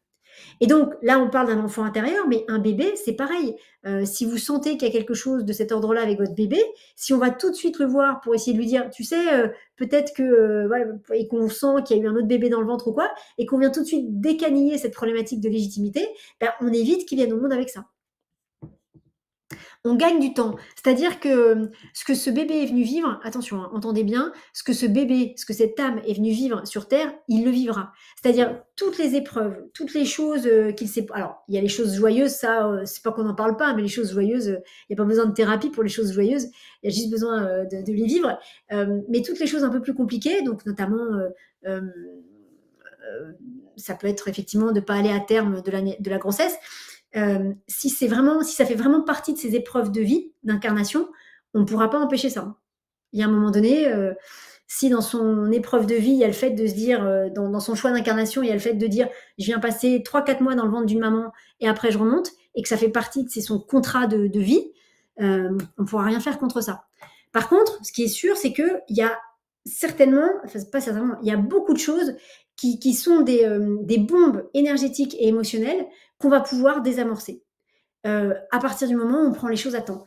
Et donc, là, on parle d'un enfant intérieur, mais un bébé, c'est pareil. Si vous sentez qu'il y a quelque chose de cet ordre-là avec votre bébé, si on va tout de suite le voir pour essayer de lui dire, tu sais, peut-être que, voilà, et qu'on sent qu'il y a eu un autre bébé dans le ventre ou quoi, et qu'on vient tout de suite décaniller cette problématique de légitimité, ben, on évite qu'il vienne au monde avec ça. On gagne du temps. C'est-à-dire que ce que ce bébé est venu vivre, attention, hein, entendez bien, ce que ce bébé, ce que cette âme est venue vivre sur Terre, il le vivra. C'est-à-dire toutes les épreuves, toutes les choses qu'il sait. Alors, il y a les choses joyeuses, ça, c'est pas qu'on n'en parle pas, mais les choses joyeuses, il n'y a pas besoin de thérapie pour les choses joyeuses, il y a juste besoin de les vivre. Mais toutes les choses un peu plus compliquées, donc notamment ça peut être effectivement de ne pas aller à terme de la grossesse. Si ça fait vraiment partie de ces épreuves de vie, d'incarnation, on ne pourra pas empêcher ça. Il y a un moment donné, si dans son épreuve de vie, il y a le fait de se dire, dans son choix d'incarnation, il y a le fait de dire, je viens passer 3-4 mois dans le ventre d'une maman et après je remonte, et que ça fait partie, c'est son contrat de vie, on ne pourra rien faire contre ça. Par contre, ce qui est sûr, c'est qu'il y a certainement, enfin pas certainement, il y a beaucoup de choses qui sont des bombes énergétiques et émotionnelles qu'on va pouvoir désamorcer. À partir du moment où on prend les choses à temps.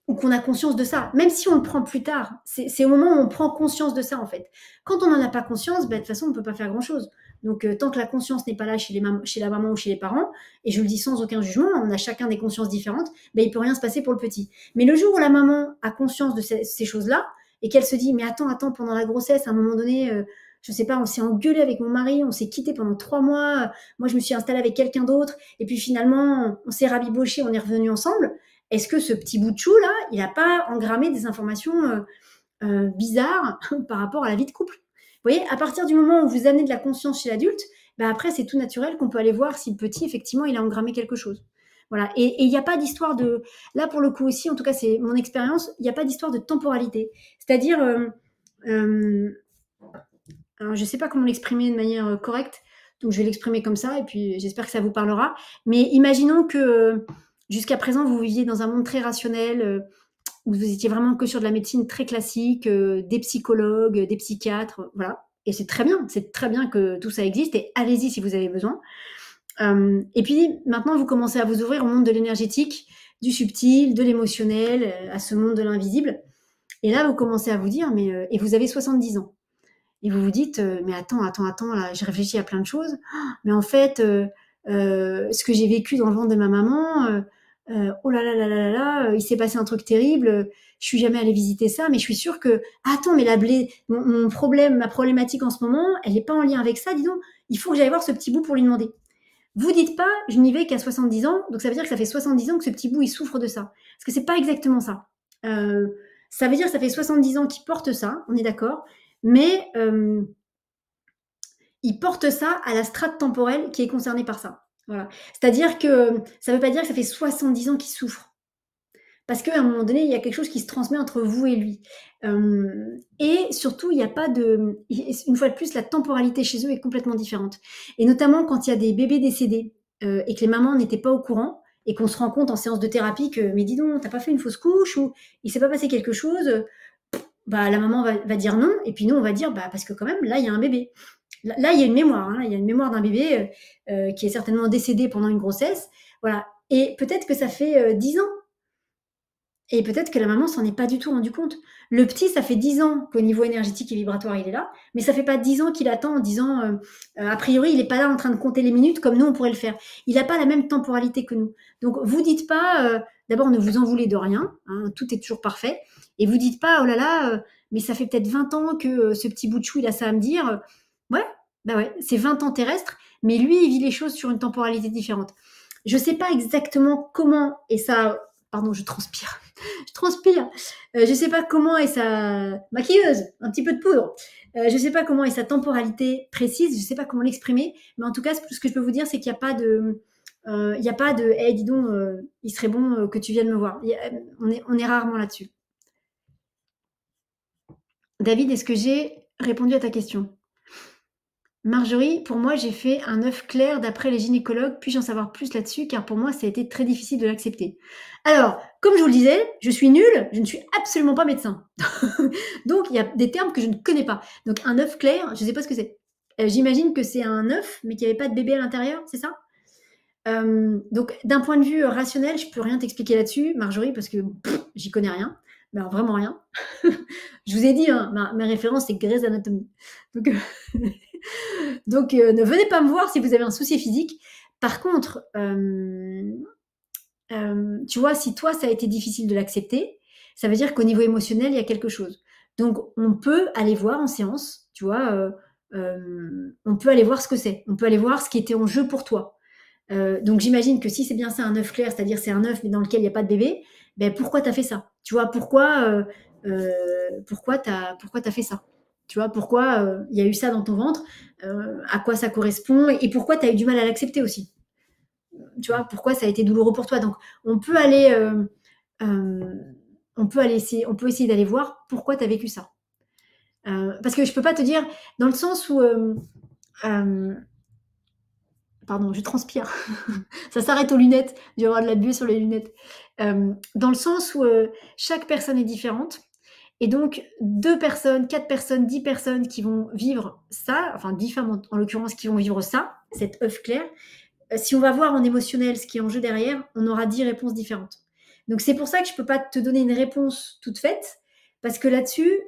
Ou qu'on a conscience de ça. Même si on le prend plus tard, c'est au moment où on prend conscience de ça, en fait. Quand on n'en a pas conscience, de toute façon, on ne peut pas faire grand-chose. Donc, tant que la conscience n'est pas là chez la maman ou chez les parents, et je le dis sans aucun jugement, on a chacun des consciences différentes, il ne peut rien se passer pour le petit. Mais le jour où la maman a conscience de ces choses-là, et qu'elle se dit, mais attends, pendant la grossesse, à un moment donné, je sais pas, on s'est engueulé avec mon mari, on s'est quitté pendant 3 mois, moi je me suis installée avec quelqu'un d'autre, et puis finalement, on s'est rabiboché, on est revenus ensemble. Est-ce que ce petit bout de chou là, il n'a pas engrammé des informations bizarres par rapport à la vie de couple? Vous voyez, à partir du moment où vous amenez de la conscience chez l'adulte, après c'est tout naturel qu'on peut aller voir si le petit, effectivement, il a engrammé quelque chose. Voilà. Et il n'y a pas d'histoire de... Là, pour le coup aussi, en tout cas, c'est mon expérience, il n'y a pas d'histoire de temporalité. C'est-à-dire... alors, je ne sais pas comment l'exprimer de manière correcte, donc je vais l'exprimer comme ça, et puis j'espère que ça vous parlera. Mais imaginons que jusqu'à présent, vous viviez dans un monde très rationnel, où vous étiez vraiment que sur de la médecine très classique, des psychologues, des psychiatres, voilà. Et c'est très bien que tout ça existe, et allez-y si vous avez besoin. Et puis maintenant, vous commencez à vous ouvrir au monde de l'énergétique, du subtil, de l'émotionnel, à ce monde de l'invisible. Et là, vous commencez à vous dire, et vous avez 70 ans. Et vous vous dites, mais attends, là, j'ai réfléchi à plein de choses. Mais en fait, ce que j'ai vécu dans le ventre de ma maman, oh là là là là là, il s'est passé un truc terrible. Je suis jamais allée visiter ça, mais je suis sûre que, attends, mais mon problème, ma problématique en ce moment, elle n'est pas en lien avec ça. Dis donc, il faut que j'aille voir ce petit bout pour lui demander. Vous dites pas, je n'y vais qu'à 70 ans, donc ça veut dire que ça fait 70 ans que ce petit bout, il souffre de ça. Parce que c'est pas exactement ça. Ça veut dire que ça fait 70 ans qu'il porte ça, on est d'accord, mais il porte ça à la strate temporelle qui est concernée par ça. Voilà. C'est-à-dire que ça ne veut pas dire que ça fait 70 ans qu'il souffre. Parce qu'à un moment donné, il y a quelque chose qui se transmet entre vous et lui. Et surtout, il n'y a pas de... Une fois de plus, la temporalité chez eux est complètement différente. Et notamment quand il y a des bébés décédés et que les mamans n'étaient pas au courant et qu'on se rend compte en séance de thérapie que, mais dis donc, t'as pas fait une fausse couche ou il s'est pas passé quelque chose, la maman va dire non. Et puis nous, on va dire, parce que quand même, là, il y a un bébé. Là, il y a une mémoire. Hein, il y a une mémoire d'un bébé qui est certainement décédé pendant une grossesse. Voilà. Et peut-être que ça fait 10 ans. Et peut-être que la maman s'en est pas du tout rendu compte. Le petit, ça fait 10 ans qu'au niveau énergétique et vibratoire, il est là, mais ça fait pas 10 ans qu'il attend en disant, a priori, il n'est pas là en train de compter les minutes comme nous, on pourrait le faire. Il n'a pas la même temporalité que nous. Donc, vous dites pas, d'abord, ne vous en voulez de rien, hein, tout est toujours parfait. Et vous dites pas, oh là là, mais ça fait peut-être 20 ans que ce petit bout de chou, il a ça à me dire. Ouais, bah ouais, c'est 20 ans terrestres, mais lui, il vit les choses sur une temporalité différente. Je sais pas exactement comment, et ça, pardon, je transpire, je transpire. Je sais pas comment est sa maquilleuse, un petit peu de poudre. Je sais pas comment est sa temporalité précise, je sais pas comment l'exprimer, mais en tout cas, ce que je peux vous dire, c'est qu'il n'y a pas de, il y a pas de, hey, dis donc, il serait bon que tu viennes me voir. On est rarement là-dessus. David, est-ce que j'ai répondu à ta question? Marjorie, pour moi, j'ai fait un œuf clair d'après les gynécologues. Puis-je en savoir plus là-dessus? Car pour moi, ça a été très difficile de l'accepter. Alors, comme je vous le disais, je suis nulle, je ne suis absolument pas médecin. Donc, il y a des termes que je ne connais pas. Donc, un œuf clair, je ne sais pas ce que c'est. J'imagine que c'est un œuf, mais qu'il n'y avait pas de bébé à l'intérieur, c'est ça? Donc, d'un point de vue rationnel, je peux rien t'expliquer là-dessus, Marjorie, parce que j'y connais rien. Mais alors, vraiment rien. Je vous ai dit, hein, mes références, c'est Grey's Anatomy. Donc, donc ne venez pas me voir si vous avez un souci physique. Par contre, tu vois, si toi, ça a été difficile de l'accepter, ça veut dire qu'au niveau émotionnel, il y a quelque chose. Donc, on peut aller voir en séance, tu vois, on peut aller voir ce que c'est. On peut aller voir ce qui était en jeu pour toi. Donc, j'imagine que si c'est bien ça un œuf clair, c'est-à-dire c'est un œuf mais dans lequel il n'y a pas de bébé, ben pourquoi tu as fait ça? Tu vois, pourquoi tu as fait ça? Tu vois, pourquoi il y a eu ça dans ton ventre? À quoi ça correspond? Et pourquoi tu as eu du mal à l'accepter aussi? Tu vois, pourquoi ça a été douloureux pour toi? Donc, on peut aller, on peut essayer d'aller voir pourquoi tu as vécu ça. Parce que je peux pas te dire, dans le sens où, pardon, je transpire. Ça s'arrête aux lunettes, il doit y avoir de la buée sur les lunettes. Dans le sens où chaque personne est différente. Et donc, 2 personnes, 4 personnes, 10 personnes qui vont vivre ça, enfin 10 femmes en l'occurrence qui vont vivre ça, cet œuf clair, si on va voir en émotionnel ce qui est en jeu derrière, on aura 10 réponses différentes. Donc c'est pour ça que je ne peux pas te donner une réponse toute faite, parce que là-dessus,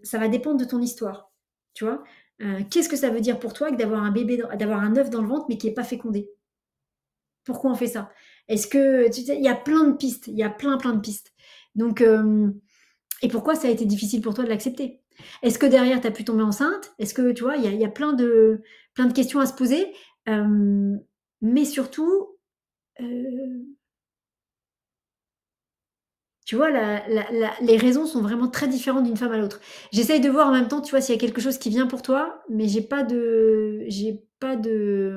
ça va dépendre de ton histoire. Tu vois, qu'est-ce que ça veut dire pour toi que d'avoir un bébé, d'avoir un œuf dans le ventre mais qui n'est pas fécondé? Pourquoi on fait ça? Est-ce que tu sais, il y a plein de pistes, il y a plein de pistes. Donc et pourquoi ça a été difficile pour toi de l'accepter? Est-ce que derrière tu as pu tomber enceinte? Est-ce que tu vois, il y a plein de questions à se poser. Mais surtout, tu vois, les raisons sont vraiment très différentes d'une femme à l'autre. J'essaye de voir en même temps, tu vois, s'il y a quelque chose qui vient pour toi, mais j'ai pas de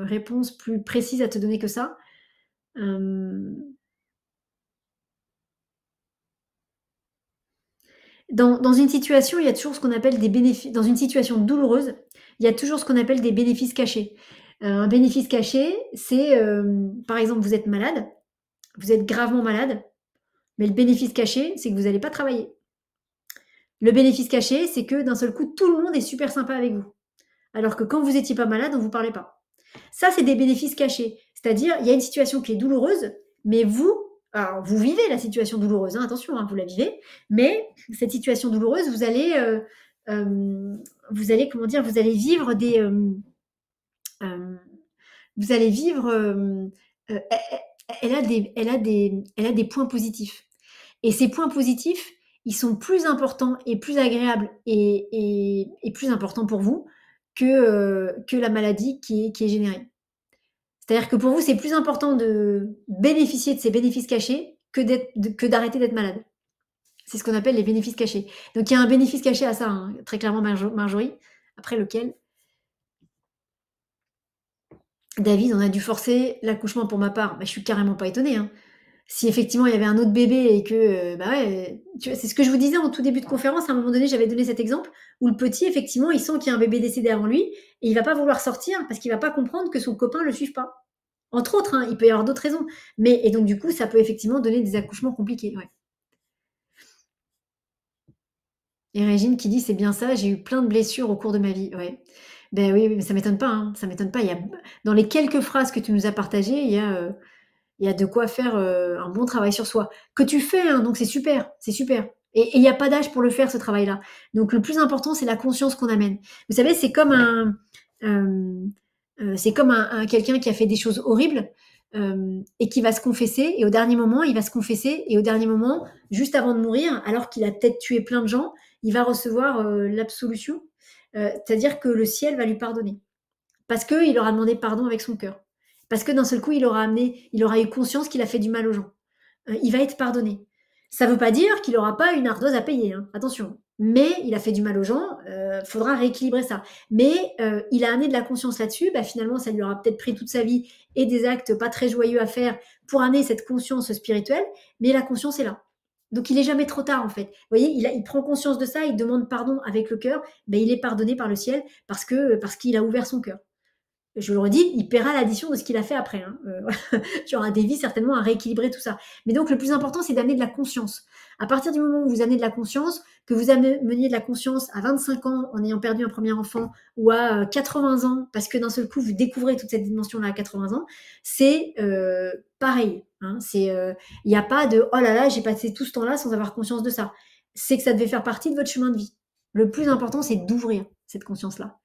réponse plus précise à te donner que ça. Dans une situation, il y a toujours ce qu'on appelle des bénéfices. Dans une situation douloureuse, il y a toujours ce qu'on appelle des bénéfices cachés. Un bénéfice caché, c'est, par exemple, vous êtes malade, vous êtes gravement malade, mais le bénéfice caché, c'est que vous n'allez pas travailler. Le bénéfice caché, c'est que d'un seul coup, tout le monde est super sympa avec vous. Alors que quand vous n'étiez pas malade, on ne vous parlait pas. Ça, c'est des bénéfices cachés. C'est-à-dire, il y a une situation qui est douloureuse, mais vous, alors vous vivez la situation douloureuse, hein, attention, hein, vous la vivez, mais cette situation douloureuse, vous allez, comment dire, vous allez vivre vous allez vivre, elle a des points positifs. Et ces points positifs, ils sont plus importants et plus agréables et plus importants pour vous que la maladie qui est générée. C'est-à-dire que pour vous, c'est plus important de bénéficier de ces bénéfices cachés que d'arrêter d'être malade. C'est ce qu'on appelle les bénéfices cachés. Donc il y a un bénéfice caché à ça, hein, très clairement, Marjorie. Après lequel, David, on a dû forcer l'accouchement pour ma part. Bah, je suis carrément pas étonnée, hein. Si effectivement il y avait un autre bébé et que, bah ouais, tu vois, c'est ce que je vous disais en tout début de conférence. À un moment donné, j'avais donné cet exemple où le petit, effectivement, il sent qu'il y a un bébé décédé avant lui et il va pas vouloir sortir parce qu'il va pas comprendre que son copain le suive pas. Entre autres, hein, il peut y avoir d'autres raisons. Mais, et donc, du coup, ça peut effectivement donner des accouchements compliqués. Ouais. Et Régine qui dit, c'est bien ça, j'ai eu plein de blessures au cours de ma vie. Ouais. Ben oui, mais ça m'étonne pas. Hein, ça m'étonne pas. Dans les quelques phrases que tu nous as partagées, il y a de quoi faire un bon travail sur soi. Que tu fais, hein, donc c'est super, c'est super. Et il n'y a pas d'âge pour le faire, ce travail-là. Donc le plus important, c'est la conscience qu'on amène. Vous savez, c'est comme c'est comme quelqu'un qui a fait des choses horribles. et qui va se confesser, et au dernier moment, il va se confesser, et au dernier moment, juste avant de mourir, alors qu'il a peut-être tué plein de gens, il va recevoir l'absolution, c'est-à-dire que le ciel va lui pardonner. Parce qu'il aura demandé pardon avec son cœur. Parce que d'un seul coup, il aura eu conscience qu'il a fait du mal aux gens. Il va être pardonné. Ça ne veut pas dire qu'il n'aura pas une ardoise à payer, hein, attention. Mais il a fait du mal aux gens, faudra rééquilibrer ça. Mais il a amené de la conscience là-dessus, bah, finalement, ça lui aura peut-être pris toute sa vie et des actes pas très joyeux à faire pour amener cette conscience spirituelle, mais la conscience est là. Donc il n'est jamais trop tard en fait. Vous voyez, il prend conscience de ça, il demande pardon avec le cœur, ben, il est pardonné par le ciel parce qu'il a ouvert son cœur. Je le redis, il paiera l'addition de ce qu'il a fait après. Hein. Il y aura des vies certainement à rééquilibrer tout ça. Mais donc, le plus important, c'est d'amener de la conscience. À partir du moment où vous amenez de la conscience, que vous ameniez de la conscience à 25 ans en ayant perdu un premier enfant ou à 80 ans, parce que d'un seul coup, vous découvrez toute cette dimension-là à 80 ans, c'est pareil. Hein. Il n'y a pas de « oh là là, j'ai passé tout ce temps-là sans avoir conscience de ça ». C'est que ça devait faire partie de votre chemin de vie. Le plus important, c'est d'ouvrir cette conscience-là.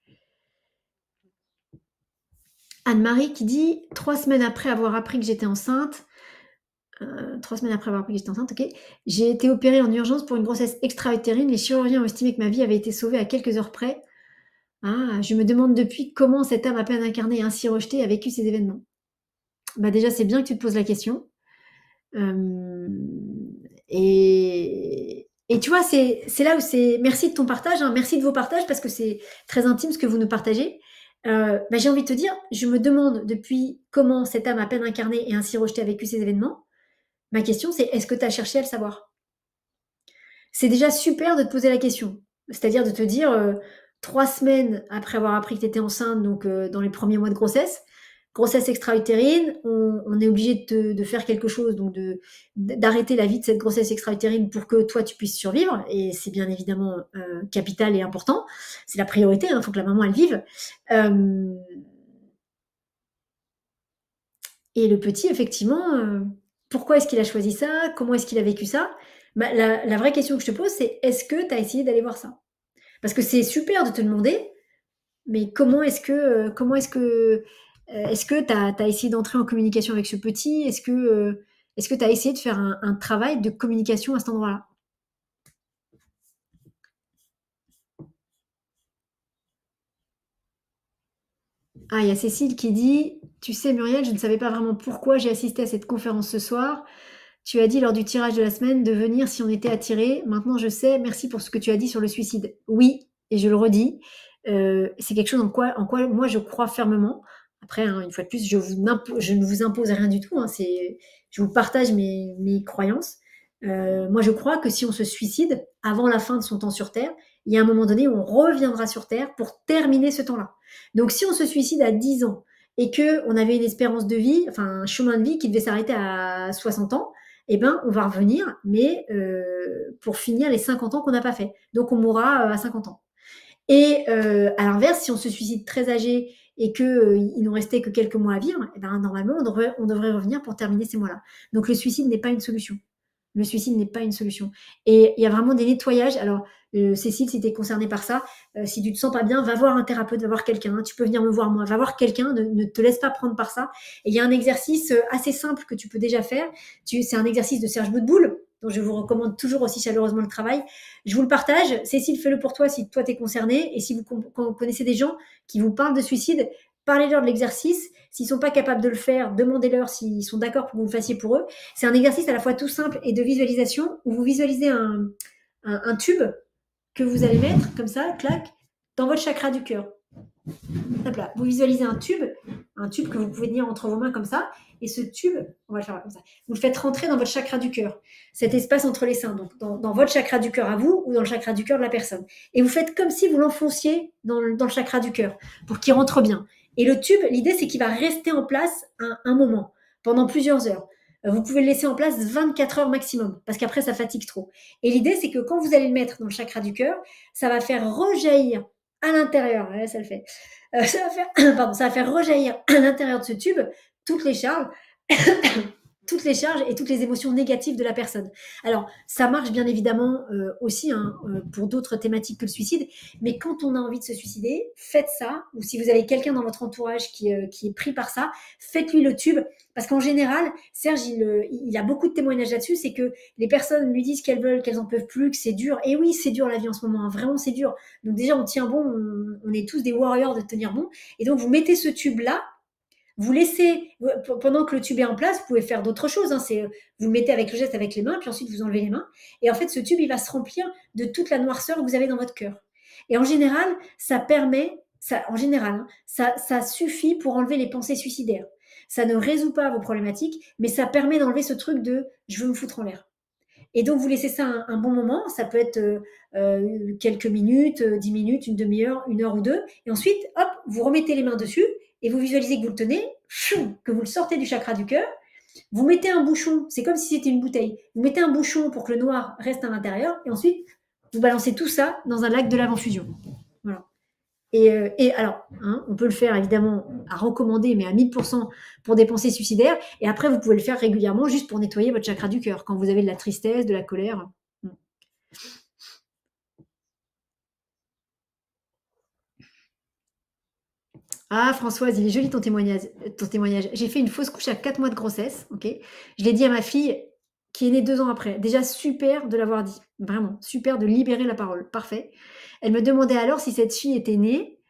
Anne-Marie qui dit 3 semaines après avoir appris que j'étais enceinte, 3 semaines après avoir appris que j'étais enceinte, ok, j'ai été opérée en urgence pour une grossesse extra-utérine. Les chirurgiens ont estimé que ma vie avait été sauvée à quelques heures près. Ah, je me demande depuis comment cette âme à peine incarnée et ainsi rejetée a vécu ces événements. Bah déjà, c'est bien que tu te poses la question. Et tu vois, c'est là où c'est... Merci de ton partage, hein, merci de vos partages, parce que c'est très intime ce que vous nous partagez. Bah, j'ai envie de te dire, je me demande depuis comment cette âme à peine incarnée et ainsi rejetée a vécu ces événements. Ma question, c'est est-ce que tu as cherché à le savoir? C'est déjà super de te poser la question. C'est-à-dire de te dire, 3 semaines après avoir appris que tu étais enceinte, donc dans les premiers mois de grossesse extra-utérine, on est obligé de faire quelque chose, donc d'arrêter la vie de cette grossesse extra-utérine pour que toi, tu puisses survivre. Et c'est bien évidemment capital et important. C'est la priorité, il faut que la maman, elle vive. Et le petit, effectivement, pourquoi est-ce qu'il a choisi ça? Comment est-ce qu'il a vécu ça? Bah, la vraie question que je te pose, c'est est-ce que tu as essayé d'aller voir ça? Parce que c'est super de te demander, mais est-ce que tu as essayé d'entrer en communication avec ce petit? Est-ce que tu as essayé de faire un travail de communication à cet endroit-là? Ah, il y a Cécile qui dit: «Tu sais Muriel, je ne savais pas vraiment pourquoi j'ai assisté à cette conférence ce soir. Tu as dit lors du tirage de la semaine de venir si on était attiré. Maintenant je sais, merci pour ce que tu as dit sur le suicide». Oui, et je le redis, c'est quelque chose en quoi moi je crois fermement. Après, hein, une fois de plus, je ne vous impose rien du tout, hein, je vous partage mes croyances. Moi je crois que si on se suicide avant la fin de son temps sur terre, il y a un moment donné où on reviendra sur terre pour terminer ce temps-là. Donc si on se suicide à 10 ans et qu'on avait une espérance de vie, enfin un chemin de vie qui devait s'arrêter à 60 ans, eh ben, on va revenir, mais pour finir les 50 ans qu'on n'a pas fait. Donc on mourra à 50 ans. Et à l'inverse, si on se suicide très âgé et qu'il nous restait que quelques mois à vivre, eh ben, normalement, on devrait revenir pour terminer ces mois-là. Donc le suicide n'est pas une solution. Le suicide n'est pas une solution. Et il y a vraiment des nettoyages. Alors, Cécile, si tu es concernée par ça, si tu te sens pas bien, va voir un thérapeute, va voir quelqu'un. Hein. Tu peux venir me voir moi, va voir quelqu'un. Ne te laisse pas prendre par ça. Et il y a un exercice assez simple que tu peux déjà faire. C'est un exercice de Serge Boutboul, dont je vous recommande toujours aussi chaleureusement le travail. Je vous le partage. Cécile, fais-le pour toi si toi tu es concernée. Et si vous connaissez des gens qui vous parlent de suicide, parlez-leur de l'exercice. S'ils ne sont pas capables de le faire, demandez-leur s'ils sont d'accord pour que vous le fassiez pour eux. C'est un exercice à la fois tout simple et de visualisation où vous visualisez un tube que vous allez mettre comme ça, clac, dans votre chakra du cœur. Hop là. Vous visualisez un tube que vous pouvez tenir entre vos mains comme ça, et ce tube, on va le faire comme ça, vous le faites rentrer dans votre chakra du cœur, cet espace entre les seins, donc dans votre chakra du cœur à vous ou dans le chakra du cœur de la personne. Et vous faites comme si vous l'enfonciez dans le chakra du cœur pour qu'il rentre bien. Et le tube, l'idée, c'est qu'il va rester en place un moment, pendant plusieurs heures. Vous pouvez le laisser en place 24 heures maximum, parce qu'après, ça fatigue trop. Et l'idée, c'est que quand vous allez le mettre dans le chakra du cœur, ça va faire rejaillir à l'intérieur, ouais, ça le fait, ça va faire rejaillir à l'intérieur de ce tube toutes les charges, toutes les charges et toutes les émotions négatives de la personne. Alors, ça marche bien évidemment aussi hein, pour d'autres thématiques que le suicide, mais quand on a envie de se suicider, faites ça, ou si vous avez quelqu'un dans votre entourage qui est pris par ça, faites-lui le tube, parce qu'en général, Serge, il a beaucoup de témoignages là-dessus, c'est que les personnes lui disent qu'elles veulent, qu'elles en peuvent plus, que c'est dur, et oui, c'est dur la vie en ce moment, hein, vraiment c'est dur. Donc déjà, on tient bon, on est tous des warriors de tenir bon, et donc vous mettez ce tube-là, vous laissez, pendant que le tube est en place, vous pouvez faire d'autres choses. Hein, vous le mettez avec le geste avec les mains, puis ensuite vous enlevez les mains. Et en fait, ce tube, il va se remplir de toute la noirceur que vous avez dans votre cœur. Et en général, ça permet, en général, hein, ça suffit pour enlever les pensées suicidaires. Ça ne résout pas vos problématiques, mais ça permet d'enlever ce truc de je veux me foutre en l'air. Et donc, vous laissez ça un bon moment. Ça peut être quelques minutes, 10 minutes, une demi-heure, une heure ou deux. Et ensuite, hop, vous remettez les mains dessus et vous visualisez que vous le tenez, que vous le sortez du chakra du cœur. Vous mettez un bouchon, c'est comme si c'était une bouteille. Vous mettez un bouchon pour que le noir reste à l'intérieur. Et ensuite, vous balancez tout ça dans un lac de lave-en-fusion. Voilà. Et alors, hein, on peut le faire évidemment à recommander, mais à 1000% pour des pensées suicidaires. Et après, vous pouvez le faire régulièrement juste pour nettoyer votre chakra du cœur quand vous avez de la tristesse, de la colère. Ah, Françoise, il est joli ton témoignage. J'ai fait une fausse couche à 4 mois de grossesse. Ok, je l'ai dit à ma fille qui est née 2 ans après. Déjà, super de l'avoir dit. Vraiment, super de libérer la parole. Parfait. Elle me demandait alors si cette fille était née.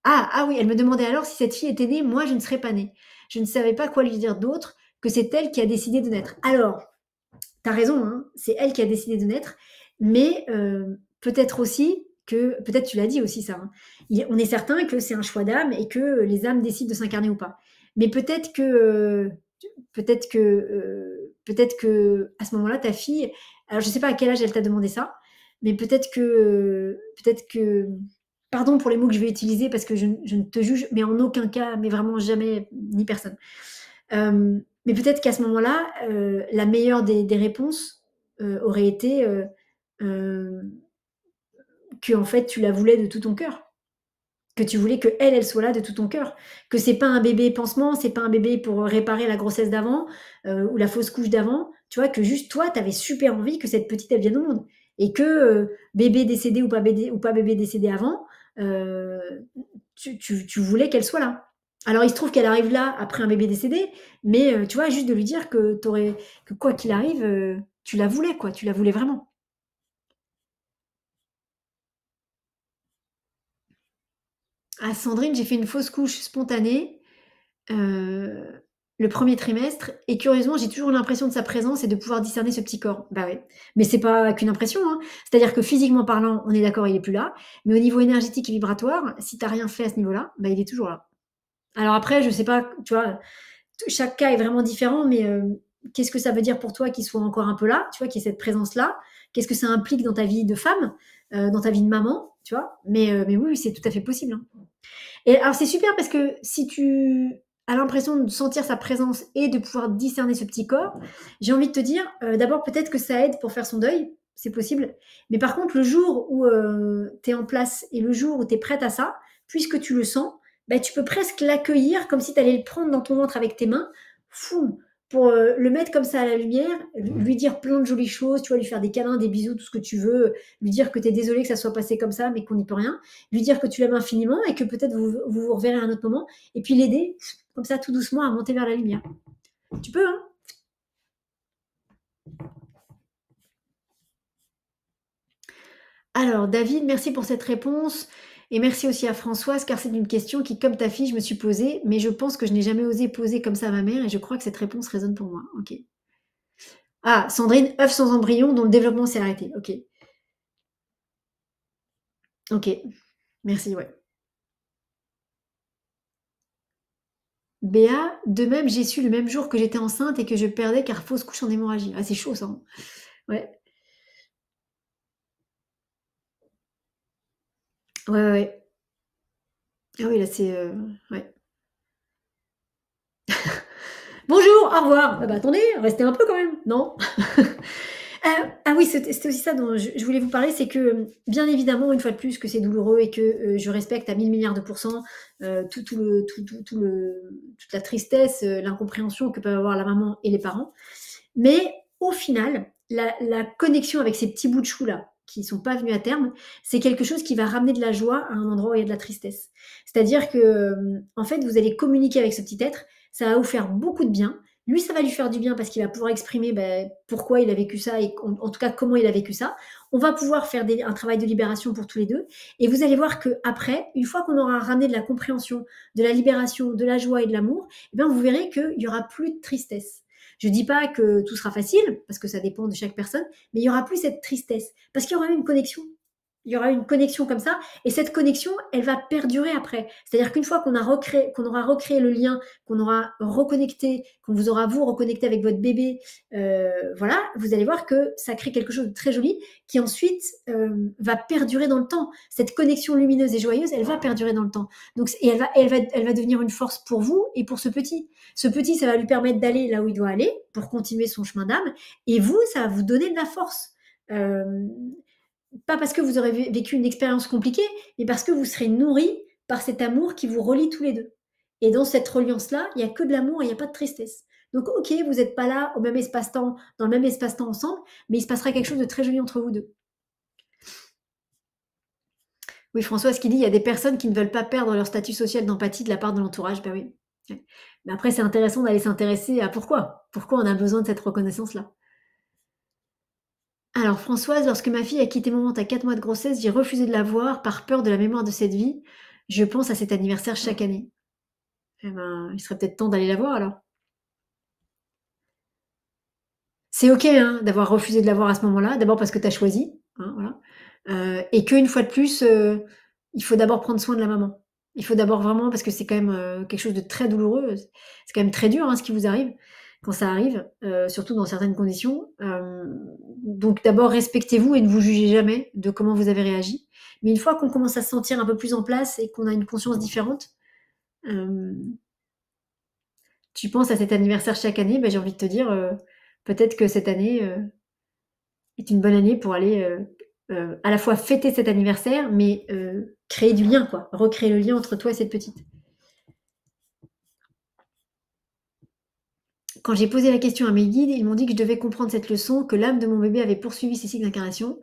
Ah oui, elle me demandait alors si cette fille était née, moi je ne serais pas née. Je ne savais pas quoi lui dire d'autre que c'est elle qui a décidé de naître. Alors, tu as raison, hein, c'est elle qui a décidé de naître, mais peut-être aussi que, peut-être tu l'as dit aussi ça, hein, on est certain que c'est un choix d'âme et que les âmes décident de s'incarner ou pas. Mais peut-être que à ce moment-là, ta fille, alors je ne sais pas à quel âge elle t'a demandé ça, mais peut-être que pardon pour les mots que je vais utiliser parce que je ne te juge, mais en aucun cas, mais vraiment jamais, ni personne. Mais peut-être qu'à ce moment-là, la meilleure des réponses aurait été que en fait tu la voulais de tout ton cœur, que tu voulais que elle soit là de tout ton cœur, que c'est pas un bébé pansement, c'est pas un bébé pour réparer la grossesse d'avant ou la fausse couche d'avant, tu vois, que juste toi, tu avais super envie que cette petite elle vienne au monde et que bébé décédé ou pas bébé décédé avant, euh, tu voulais qu'elle soit là. Alors il se trouve qu'elle arrive là après un bébé décédé, mais tu vois, juste de lui dire que quoi qu'il arrive, tu la voulais, quoi, tu la voulais vraiment. À Sandrine, j'ai fait une fausse couche spontanée euh, le premier trimestre, et curieusement, j'ai toujours l'impression de sa présence et de pouvoir discerner ce petit corps. Bah ouais, mais c'est pas qu'une impression, hein. C'est-à-dire que physiquement parlant, on est d'accord, il est plus là, mais au niveau énergétique et vibratoire, si t'as rien fait à ce niveau-là, bah il est toujours là. Alors après, je sais pas, tu vois, chaque cas est vraiment différent, mais qu'est-ce que ça veut dire pour toi qu'il soit encore un peu là, tu vois, qu'il y ait cette présence-là? Qu'est-ce que ça implique dans ta vie de femme, dans ta vie de maman, tu vois? Mais oui, c'est tout à fait possible, hein. Et alors c'est super parce que si tu as l'impression de sentir sa présence et de pouvoir discerner ce petit corps, j'ai envie de te dire, d'abord peut-être que ça aide pour faire son deuil, c'est possible. Mais par contre, le jour où tu es en place et le jour où tu es prête à ça, puisque tu le sens, bah, tu peux presque l'accueillir comme si tu allais le prendre dans ton ventre avec tes mains, fou, pour le mettre comme ça à la lumière, lui dire plein de jolies choses, tu vois, lui faire des câlins, des bisous, tout ce que tu veux, lui dire que tu es désolé que ça soit passé comme ça, mais qu'on n'y peut rien, lui dire que tu l'aimes infiniment et que peut-être vous reverrez à un autre moment, et puis l'aider, comme ça, tout doucement, à monter vers la lumière. Tu peux, hein? Alors, David, merci pour cette réponse. Et merci aussi à Françoise, car c'est une question qui, comme ta fille, je me suis posée, mais je pense que je n'ai jamais osé poser comme ça à ma mère, et je crois que cette réponse résonne pour moi. Ok. Ah, Sandrine, œuf sans embryon dont le développement s'est arrêté. Ok. Ok. Merci, ouais. Béa, de même, j'ai su le même jour que j'étais enceinte et que je perdais car fausse couche en hémorragie. Ah, c'est chaud ça, hein. Ouais. Ouais, ouais, ouais. Ah oui, là, c'est. Ouais. Bonjour, au revoir. Ah bah attendez, restez un peu quand même, non? Ah oui, c'était aussi ça dont je voulais vous parler, c'est que, bien évidemment, une fois de plus, que c'est douloureux et que, je respecte à 1000 milliards de pourcents, toute la tristesse, l'incompréhension que peuvent avoir la maman et les parents. Mais au final, la connexion avec ces petits bouts de chou-là, qui sont pas venus à terme, c'est quelque chose qui va ramener de la joie à un endroit où il y a de la tristesse. C'est-à-dire que, en fait, vous allez communiquer avec ce petit être, ça va vous faire beaucoup de bien. Lui, ça va lui faire du bien parce qu'il va pouvoir exprimer, pourquoi il a vécu ça et en tout cas comment il a vécu ça. On va pouvoir faire un travail de libération pour tous les 2 et vous allez voir qu'après, une fois qu'on aura ramené de la compréhension, de la libération, de la joie et de l'amour, eh bien vous verrez qu'il y aura plus de tristesse. Je dis pas que tout sera facile, parce que ça dépend de chaque personne, mais il y aura plus cette tristesse, parce qu'il y aura eu une connexion. Il y aura une connexion comme ça, et cette connexion, elle va perdurer après. C'est-à-dire qu'une fois qu'on aura recréé le lien, qu'on aura reconnecté, qu'on vous aura vous reconnecté avec votre bébé, voilà, vous allez voir que ça crée quelque chose de très joli, qui ensuite va perdurer dans le temps. Cette connexion lumineuse et joyeuse, elle va perdurer dans le temps. Donc, et elle va devenir une force pour vous et pour ce petit. Ce petit, ça va lui permettre d'aller là où il doit aller pour continuer son chemin d'âme. Et vous, ça va vous donner de la force. Euh, Pas parce que vous aurez vécu une expérience compliquée, mais parce que vous serez nourri par cet amour qui vous relie tous les deux. Et dans cette reliance-là, il n'y a que de l'amour et il n'y a pas de tristesse. Donc, ok, vous n'êtes pas là au même espace-temps, dans le même espace-temps ensemble, mais il se passera quelque chose de très joli entre vous deux. Oui, François, ce qu'il dit, il y a des personnes qui ne veulent pas perdre leur statut social d'empathie de la part de l'entourage. Ben oui. Ouais. Mais après, c'est intéressant d'aller s'intéresser à pourquoi. Pourquoi on a besoin de cette reconnaissance-là. Alors, Françoise, lorsque ma fille a quitté mon ventre à 4 mois de grossesse, j'ai refusé de la voir par peur de la mémoire de cette vie. Je pense à cet anniversaire chaque année. Eh ben, il serait peut-être temps d'aller la voir alors. C'est ok hein, d'avoir refusé de la voir à ce moment-là, d'abord parce que tu as choisi, hein, voilà. Et qu'une fois de plus, il faut d'abord prendre soin de la maman. Il faut d'abord vraiment parce que c'est quand même, quelque chose de très douloureux, c'est quand même très dur, hein, ce qui vous arrive, quand ça arrive, surtout dans certaines conditions. Donc d'abord respectez-vous et ne vous jugez jamais de comment vous avez réagi. Mais une fois qu'on commence à se sentir un peu plus en place et qu'on a une conscience différente, hem, tu penses à cet anniversaire chaque année, j'ai envie de te dire, peut-être que cette année, est une bonne année pour aller, à la fois fêter cet anniversaire, mais créer du lien quoi, recréer le lien entre toi et cette petite. Quand j'ai posé la question à mes guides, ils m'ont dit que je devais comprendre cette leçon, que l'âme de mon bébé avait poursuivi ses cycles d'incarnation.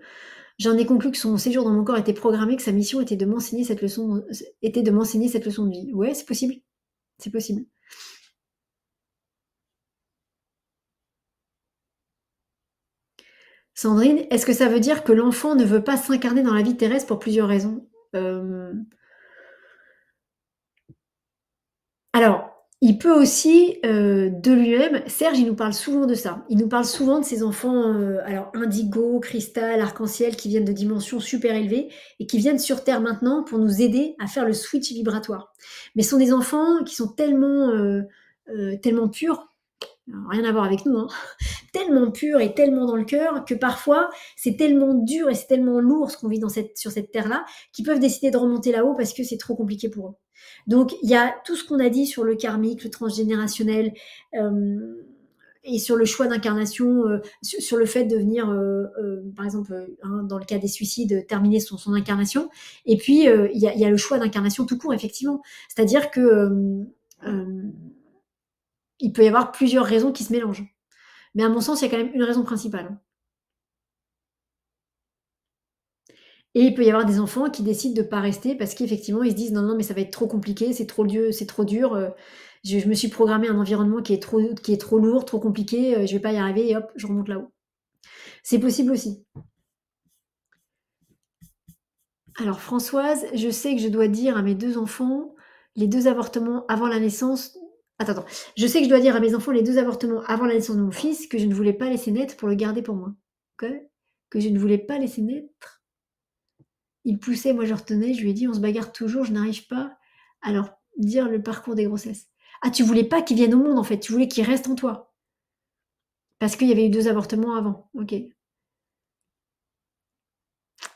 J'en ai conclu que son séjour dans mon corps était programmé, que sa mission était de m'enseigner cette leçon de vie. Ouais, c'est possible, c'est possible. Sandrine, est-ce que ça veut dire que l'enfant ne veut pas s'incarner dans la vie terrestre pour plusieurs raisons? Alors, il peut aussi, de lui-même Serge, il nous parle souvent de ça. Il nous parle souvent de ses enfants, alors indigo, cristal, arc-en-ciel, qui viennent de dimensions super élevées et qui viennent sur terre maintenant pour nous aider à faire le switch vibratoire. Mais ce sont des enfants qui sont tellement purs, rien à voir avec nous, hein, tellement purs et tellement dans le cœur que parfois c'est tellement dur et c'est tellement lourd ce qu'on vit sur cette terre-là qu'ils peuvent décider de remonter là-haut parce que c'est trop compliqué pour eux. Donc il y a tout ce qu'on a dit sur le karmique, le transgénérationnel, et sur le choix d'incarnation, sur le fait de venir, par exemple, hein, dans le cas des suicides, terminer son incarnation. Et puis, il y a le choix d'incarnation tout court, effectivement. C'est-à-dire que il peut y avoir plusieurs raisons qui se mélangent. Mais à mon sens, il y a quand même une raison principale, hein. Et il peut y avoir des enfants qui décident de ne pas rester parce qu'effectivement, ils se disent: «Non, non, mais ça va être trop compliqué, c'est trop dur, je me suis programmé un environnement qui est trop lourd, trop compliqué, je vais pas y arriver» et hop, je remonte là-haut. C'est possible aussi. Alors Françoise, je sais que je dois dire à mes 2 enfants les 2 avortements avant la naissance attends. Je sais que je dois dire à mes enfants les 2 avortements avant la naissance de mon fils que je ne voulais pas laisser naître pour le garder pour moi. OK? Que je ne voulais pas laisser naître. Il poussait, moi je retenais, je lui ai dit: «On se bagarre toujours, je n'arrive pas à leur dire le parcours des grossesses». Ah, tu voulais pas qu'ils viennent au monde en fait, tu voulais qu'ils restent en toi? Parce qu'il y avait eu 2 avortements avant? OK.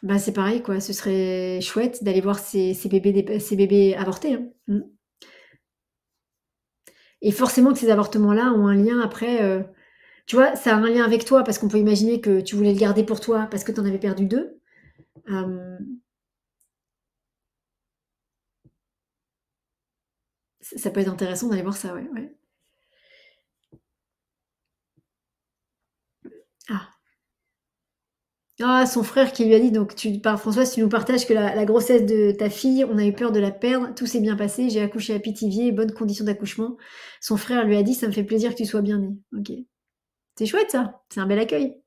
Bah, c'est pareil quoi, ce serait chouette d'aller voir ces bébés avortés, hein. Mmh. Et forcément que ces avortements-là ont un lien après, Tu vois, ça a un lien avec toi parce qu'on peut imaginer que tu voulais le garder pour toi parce que tu en avais perdu 2. Hem, ça peut être intéressant d'aller voir ça, ouais, ouais. Ah. Ah, son frère qui lui a dit donc tu par Françoise, tu nous partages que la grossesse de ta fille, on a eu peur de la perdre, tout s'est bien passé, j'ai accouché à Pithiviers, bonnes conditions d'accouchement. Son frère lui a dit: «Ça me fait plaisir que tu sois bien née». OK. C'est chouette ça, c'est un bel accueil.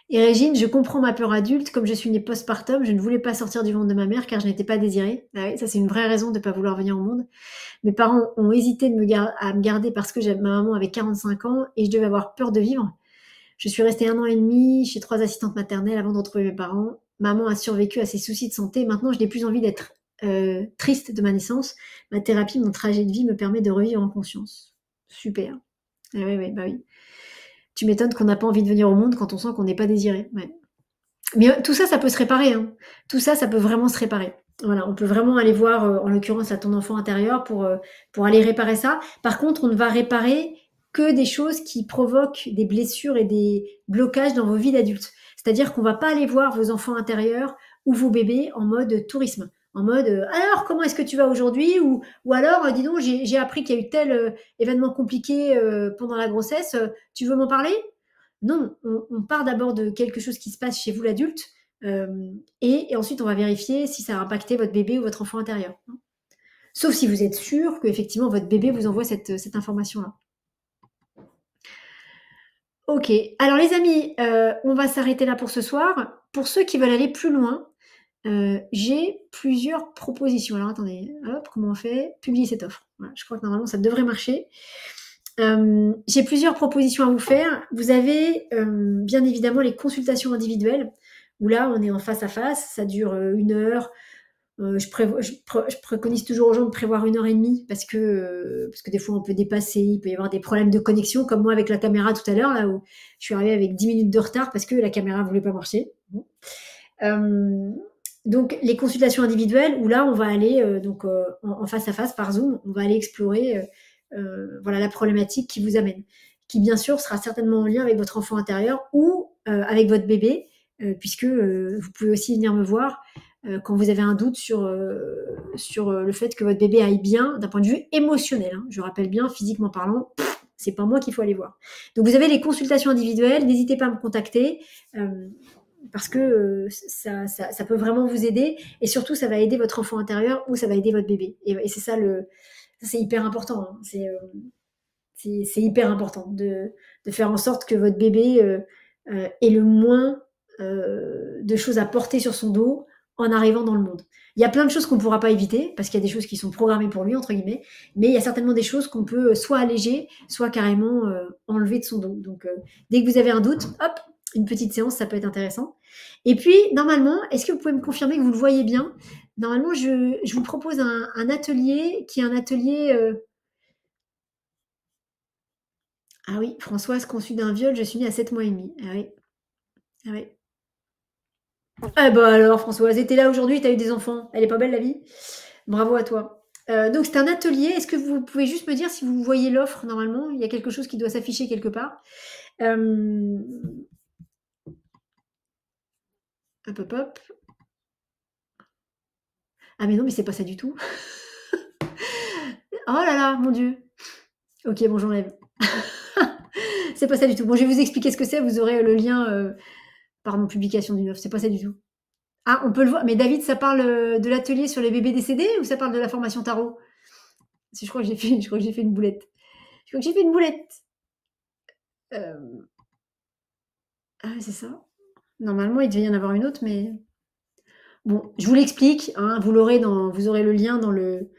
Et Régine: «Je comprends ma peur adulte, comme je suis née postpartum, je ne voulais pas sortir du ventre de ma mère car je n'étais pas désirée». Ah oui, ça c'est une vraie raison de ne pas vouloir venir au monde. Mes parents ont hésité à me garder parce que ma maman avait 45 ans et je devais avoir peur de vivre. Je suis restée 1 an et demi chez 3 assistantes maternelles avant de retrouver mes parents. Maman a survécu à ses soucis de santé. Maintenant, je n'ai plus envie d'être, triste de ma naissance. Ma thérapie, mon trajet de vie me permet de revivre en conscience. Super. Eh oui, oui, bah oui. Tu m'étonnes qu'on n'a pas envie de venir au monde quand on sent qu'on n'est pas désiré. Ouais. Mais, tout ça, ça peut se réparer, hein. Tout ça, ça peut vraiment se réparer. Voilà, on peut vraiment aller voir, en l'occurrence à ton enfant intérieur pour aller réparer ça. Par contre, on ne va réparer que des choses qui provoquent des blessures et des blocages dans vos vies d'adultes. C'est-à-dire qu'on va pas aller voir vos enfants intérieurs ou vos bébés en mode tourisme, en mode, «Alors comment est-ce que tu vas aujourd'hui?» ou alors, «Dis donc j'ai appris qu'il y a eu tel, événement compliqué, pendant la grossesse, tu veux m'en parler?» Non, on part d'abord de quelque chose qui se passe chez vous l'adulte, et ensuite on va vérifier si ça a impacté votre bébé ou votre enfant intérieur, hein. Sauf si vous êtes sûr qu'effectivement votre bébé vous envoie cette information-là. OK, alors les amis, on va s'arrêter là pour ce soir. Pour ceux qui veulent aller plus loin, j'ai plusieurs propositions. Alors attendez, hop, comment on fait? Publier cette offre. Voilà, je crois que normalement ça devrait marcher. J'ai plusieurs propositions à vous faire. Vous avez, bien évidemment les consultations individuelles où là, on est en face à face, ça dure, 1 heure. Je préconise toujours aux gens de prévoir 1 heure et demie parce que des fois on peut dépasser, il peut y avoir des problèmes de connexion comme moi avec la caméra tout à l'heure là où je suis arrivée avec 10 minutes de retard parce que la caméra voulait pas marcher. Bon. Hem, donc les consultations individuelles où là on va aller, donc en face à face par Zoom, on va aller explorer, voilà la problématique qui vous amène. Qui bien sûr sera certainement en lien avec votre enfant intérieur ou, avec votre bébé, puisque, vous pouvez aussi venir me voir, quand vous avez un doute sur le fait que votre bébé aille bien d'un point de vue émotionnel, hein. Je rappelle bien, physiquement parlant, c'est pas moi qu'il faut aller voir. Donc vous avez les consultations individuelles, n'hésitez pas à me contacter, parce que ça peut vraiment vous aider et surtout ça va aider votre enfant intérieur ou ça va aider votre bébé. Et c'est ça c'est hyper important, hein. C'est hyper important de faire en sorte que votre bébé ait le moins de choses à porter sur son dos en arrivant dans le monde. Il y a plein de choses qu'on ne pourra pas éviter, parce qu'il y a des choses qui sont programmées pour lui, entre guillemets, mais il y a certainement des choses qu'on peut soit alléger, soit carrément enlever de son dos. Donc, dès que vous avez un doute, hop, une petite séance, ça peut être intéressant. Et puis, normalement, est-ce que vous pouvez me confirmer que vous le voyez bien? Normalement, je vous propose un atelier qui est un atelier. Ah oui, Françoise, conçue d'un viol, je suis née à 7 mois et demi. Ah oui, ah oui. Ah bah alors Françoise, tu là aujourd'hui, tu as eu des enfants. Elle est pas belle la vie? Bravo à toi. Donc c'est un atelier. Est-ce que vous pouvez juste me dire si vous voyez l'offre normalement? Il y a quelque chose qui doit s'afficher quelque part. Hem, hop, hop, hop. Ah mais non, mais c'est pas ça du tout. Oh là là, mon Dieu. OK, bon, j'enlève. C'est pas ça du tout. Bon, je vais vous expliquer ce que c'est, vous aurez le lien, pardon, publication d'une offre, c'est pas ça du tout. Ah, on peut le voir. Mais David, ça parle, de l'atelier sur les bébés décédés ou ça parle de la formation tarot? Parce que je crois que j'ai fait une boulette. Je crois que j'ai fait une boulette. Hem, ah ouais, c'est ça. Normalement, il devait y en avoir une autre, mais bon, je vous l'explique, hein, vous aurez le lien dans le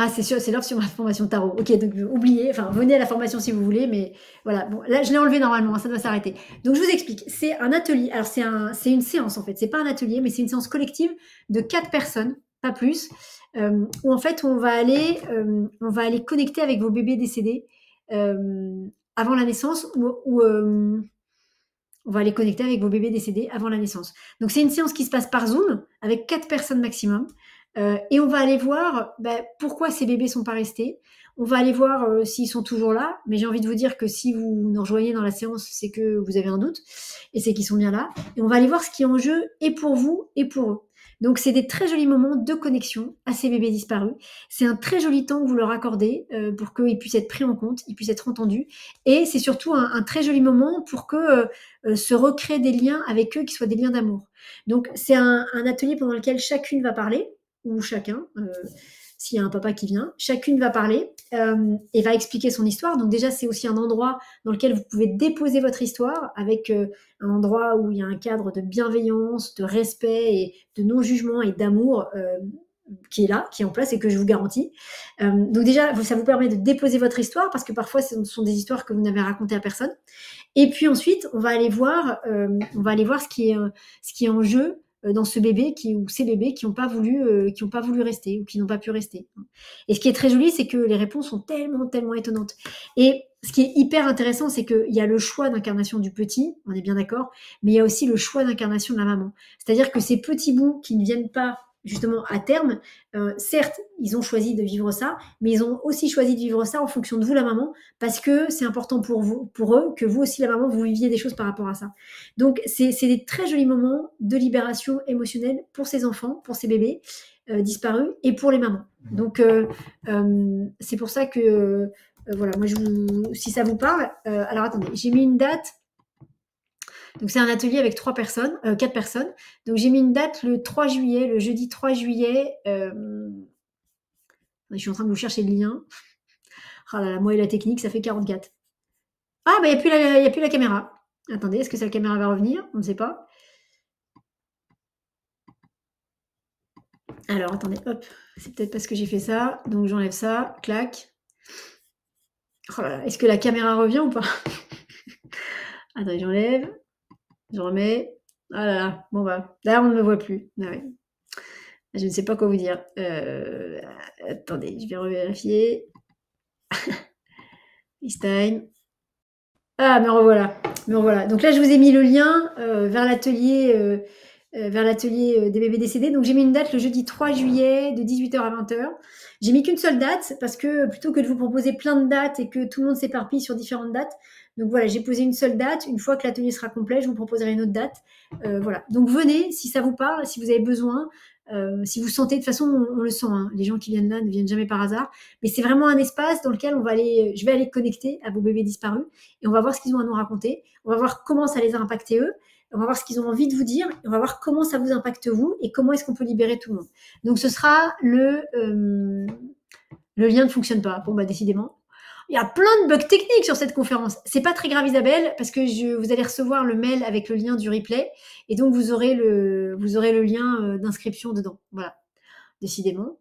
ah, c'est sûr, c'est l'offre sur ma formation tarot. OK, donc oubliez, enfin, venez à la formation si vous voulez, mais voilà. Bon, là, je l'ai enlevé normalement, hein, ça doit s'arrêter. Donc je vous explique, c'est un atelier. Alors c'est une séance en fait, c'est pas un atelier, mais c'est une séance collective de 4 personnes, pas plus, où en fait on va aller connecter avec vos bébés décédés, avant la naissance on va aller connecter avec vos bébés décédés avant la naissance. Donc c'est une séance qui se passe par Zoom avec 4 personnes maximum. Et on va aller voir, pourquoi ces bébés sont pas restés. On va aller voir, s'ils sont toujours là, mais j'ai envie de vous dire que si vous nous rejoignez dans la séance, c'est que vous avez un doute et c'est qu'ils sont bien là et on va aller voir ce qui est en jeu et pour vous et pour eux. Donc c'est des très jolis moments de connexion à ces bébés disparus. C'est un très joli temps que vous leur accordez, pour qu'ils puissent être pris en compte, ils puissent être entendus et c'est surtout un très joli moment pour que, se recréent des liens avec eux qui soient des liens d'amour. Donc c'est un atelier pendant lequel chacune va parler ou chacun, s'il y a un papa qui vient, chacune va parler et va expliquer son histoire. Donc déjà, c'est aussi un endroit dans lequel vous pouvez déposer votre histoire avec un endroit où il y a un cadre de bienveillance, de respect et de non-jugement et d'amour qui est là, qui est en place et que je vous garantis. Donc déjà, ça vous permet de déposer votre histoire parce que parfois, ce sont des histoires que vous n'avez racontées à personne. Et puis ensuite, on va aller voir ce qui est en jeu dans ce bébé ou ces bébés qui n'ont pas voulu rester ou qui n'ont pas pu rester. Et ce qui est très joli, c'est que les réponses sont tellement, tellement étonnantes. Et ce qui est hyper intéressant, c'est qu'il y a le choix d'incarnation du petit, on est bien d'accord, mais il y a aussi le choix d'incarnation de la maman. C'est-à-dire que ces petits bouts qui ne viennent pas justement à terme, certes, ils ont choisi de vivre ça, mais ils ont aussi choisi de vivre ça en fonction de vous, la maman, parce que c'est important pour eux, que vous aussi, la maman, vous viviez des choses par rapport à ça. Donc, c'est des très jolis moments de libération émotionnelle pour ces enfants, pour ces bébés disparus et pour les mamans. Donc, c'est pour ça que, voilà, moi, si ça vous parle, alors attendez, j'ai mis une date. Donc, c'est un atelier avec 4 personnes. Donc, j'ai mis une date le 3 juillet, le jeudi 3 juillet. Je suis en train de vous chercher le lien. Oh là là, moi et la technique, ça fait 44. Ah, il n'y a plus la caméra. Attendez, est-ce que la caméra va revenir? On ne sait pas. Alors, attendez, hop. C'est peut-être parce que j'ai fait ça. Donc, j'enlève ça. Clac. Oh là là, est-ce que la caméra revient ou pas? Attendez, j'enlève. Je remets. Ah là là, bon bah, là, on ne me voit plus. Ah ouais. Je ne sais pas quoi vous dire. Attendez, je vais revérifier. FaceTime. Ah, me revoilà. Donc là, je vous ai mis le lien vers l'atelier des bébés décédés. Donc j'ai mis une date le jeudi 3 juillet de 18h à 20h. J'ai mis qu'une seule date parce que plutôt que de vous proposer plein de dates et que tout le monde s'éparpille sur différentes dates, donc voilà, j'ai posé une seule date. Une fois que l'atelier sera complet, je vous proposerai une autre date. Voilà. Donc venez si ça vous parle, si vous avez besoin. Si vous sentez, de toute façon, on le sent, hein, les gens qui viennent là ne viennent jamais par hasard, mais c'est vraiment un espace dans lequel je vais aller connecter à vos bébés disparus et on va voir ce qu'ils ont à nous raconter, on va voir comment ça les a impactés eux, on va voir ce qu'ils ont envie de vous dire, et on va voir comment ça vous impacte vous et comment est-ce qu'on peut libérer tout le monde. Donc ce sera le lien ne fonctionne pas. Bon bah décidément. Il y a plein de bugs techniques sur cette conférence. C'est pas très grave Isabelle, parce que vous allez recevoir le mail avec le lien du replay, et donc vous aurez le lien d'inscription dedans. Voilà. Décidément.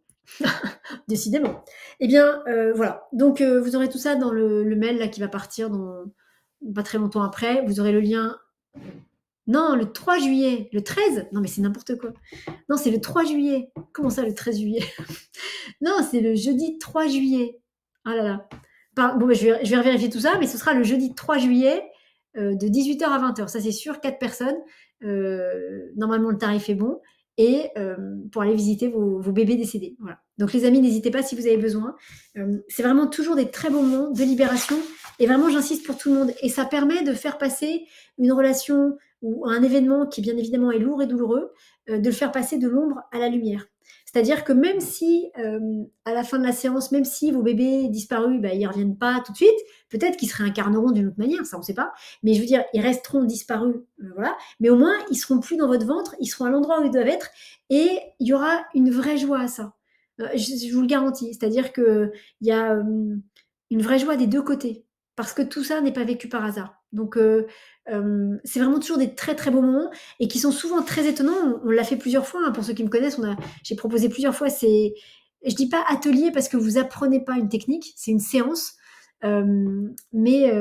Décidément. Eh bien, voilà. Donc vous aurez tout ça dans le mail là qui va partir dans pas très longtemps après. Vous aurez le lien. Non, le 3 juillet. Le 13? Non, mais c'est n'importe quoi. Non, c'est le 3 juillet. Comment ça, le 13 juillet? Non, c'est le jeudi 3 juillet. Ah là là. Bon, je vais vérifier tout ça, mais ce sera le jeudi 3 juillet de 18h à 20h. Ça, c'est sûr, 4 personnes. Normalement, le tarif est bon. Et pour aller visiter vos bébés décédés. Voilà. Donc, les amis, n'hésitez pas si vous avez besoin. C'est vraiment toujours des très bons moments de libération. Et vraiment, j'insiste pour tout le monde. Et ça permet de faire passer une relation ou un événement qui, bien évidemment, est lourd et douloureux, de le faire passer de l'ombre à la lumière. C'est-à-dire que même si, à la fin de la séance, même si vos bébés disparus, ils ne reviennent pas tout de suite, peut-être qu'ils se réincarneront d'une autre manière, ça on ne sait pas, mais je veux dire, ils resteront disparus, voilà, mais au moins, ils ne seront plus dans votre ventre, ils seront à l'endroit où ils doivent être, et il y aura une vraie joie à ça. Je vous le garantis, c'est-à-dire qu'il y a une vraie joie des deux côtés, parce que tout ça n'est pas vécu par hasard. Donc, c'est vraiment toujours des très très beaux moments et qui sont souvent très étonnants. On l'a fait plusieurs fois, hein, pour ceux qui me connaissent, j'ai proposé plusieurs fois. Je dis pas atelier parce que vous apprenez pas une technique, c'est une séance. Mais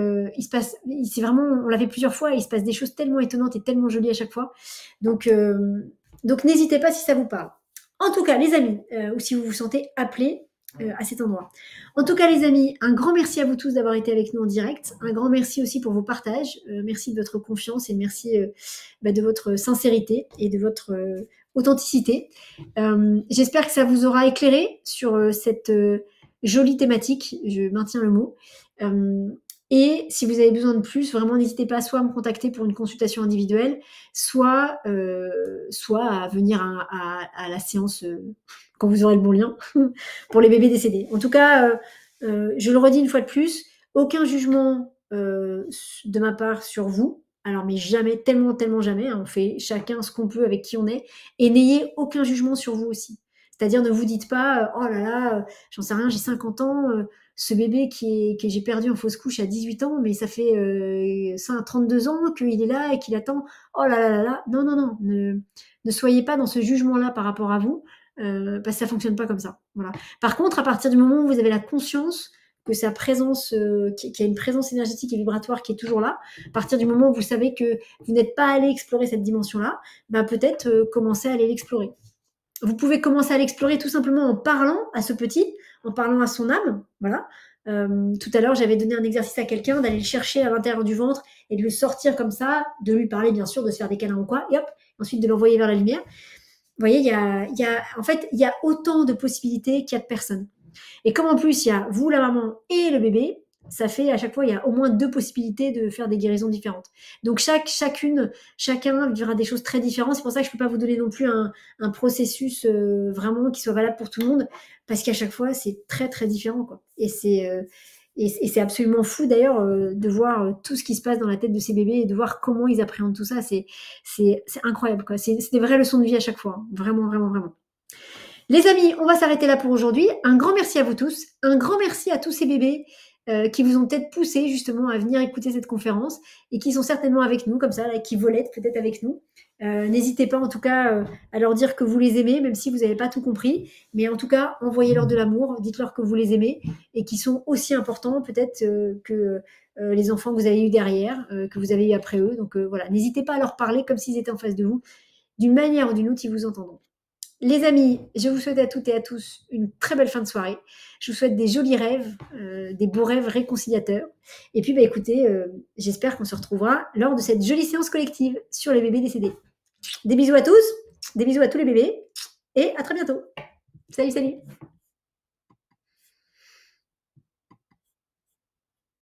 c'est vraiment, on l'a fait plusieurs fois et il se passe des choses tellement étonnantes et tellement jolies à chaque fois. Donc n'hésitez pas si ça vous parle. En tout cas, les amis, ou si vous vous sentez appelés à cet endroit. En tout cas, les amis, un grand merci à vous tous d'avoir été avec nous en direct. Un grand merci aussi pour vos partages. Merci de votre confiance et merci de votre sincérité et de votre authenticité. J'espère que ça vous aura éclairé sur cette jolie thématique, je maintiens le mot. Et si vous avez besoin de plus, vraiment n'hésitez pas soit à me contacter pour une consultation individuelle, soit à venir à la séance quand vous aurez le bon lien pour les bébés décédés. En tout cas, je le redis une fois de plus, aucun jugement de ma part sur vous. Alors, mais jamais, tellement, tellement jamais. Hein, on fait chacun ce qu'on peut avec qui on est. Et n'ayez aucun jugement sur vous aussi. C'est-à-dire, ne vous dites pas, oh là là, j'en sais rien, j'ai 50 ans, ce bébé que j'ai perdu en fausse couche à 18 ans, mais ça fait 32 ans qu'il est là et qu'il attend. Oh là là là là. Non, non, non. Ne soyez pas dans ce jugement-là par rapport à vous, parce que ça fonctionne pas comme ça. Voilà. Par contre, à partir du moment où vous avez la conscience que sa présence, qu'il y a une présence énergétique et vibratoire qui est toujours là, à partir du moment où vous savez que vous n'êtes pas allé explorer cette dimension-là, bah peut-être commencer à aller l'explorer. Vous pouvez commencer à l'explorer tout simplement en parlant à ce petit, en parlant à son âme. Voilà. Tout à l'heure, j'avais donné un exercice à quelqu'un d'aller le chercher à l'intérieur du ventre et de le sortir comme ça, de lui parler bien sûr, de se faire des câlins ou quoi, et hop, ensuite de l'envoyer vers la lumière. Vous voyez, en fait, il y a autant de possibilités qu'il y a de personnes. Et comme en plus, il y a vous, la maman et le bébé, ça fait à chaque fois, il y a au moins 2 possibilités de faire des guérisons différentes. Donc chacun vivra des choses très différentes. C'est pour ça que je ne peux pas vous donner non plus un processus vraiment qui soit valable pour tout le monde, parce qu'à chaque fois, c'est très très différent, quoi. Et c'est absolument fou d'ailleurs de voir tout ce qui se passe dans la tête de ces bébés et de voir comment ils appréhendent tout ça. C'est incroyable, quoi. C'est des vraies leçons de vie à chaque fois. Hein. Vraiment, vraiment, vraiment. Les amis, on va s'arrêter là pour aujourd'hui. Un grand merci à vous tous. Un grand merci à tous ces bébés qui vous ont peut-être poussé justement à venir écouter cette conférence et qui sont certainement avec nous, comme ça, là, qui volettent peut-être avec nous. N'hésitez pas en tout cas à leur dire que vous les aimez, même si vous n'avez pas tout compris. Mais en tout cas, envoyez-leur de l'amour, dites-leur que vous les aimez et qu'ils sont aussi importants peut-être que les enfants que vous avez eus derrière, que vous avez eu après eux. Donc voilà, n'hésitez pas à leur parler comme s'ils étaient en face de vous, d'une manière ou d'une autre, ils vous entendront. Les amis, je vous souhaite à toutes et à tous une très belle fin de soirée. Je vous souhaite des jolis rêves, des beaux rêves réconciliateurs. Et puis, écoutez, j'espère qu'on se retrouvera lors de cette jolie séance collective sur les bébés décédés. Des bisous à tous, des bisous à tous les bébés, et à très bientôt. Salut, salut.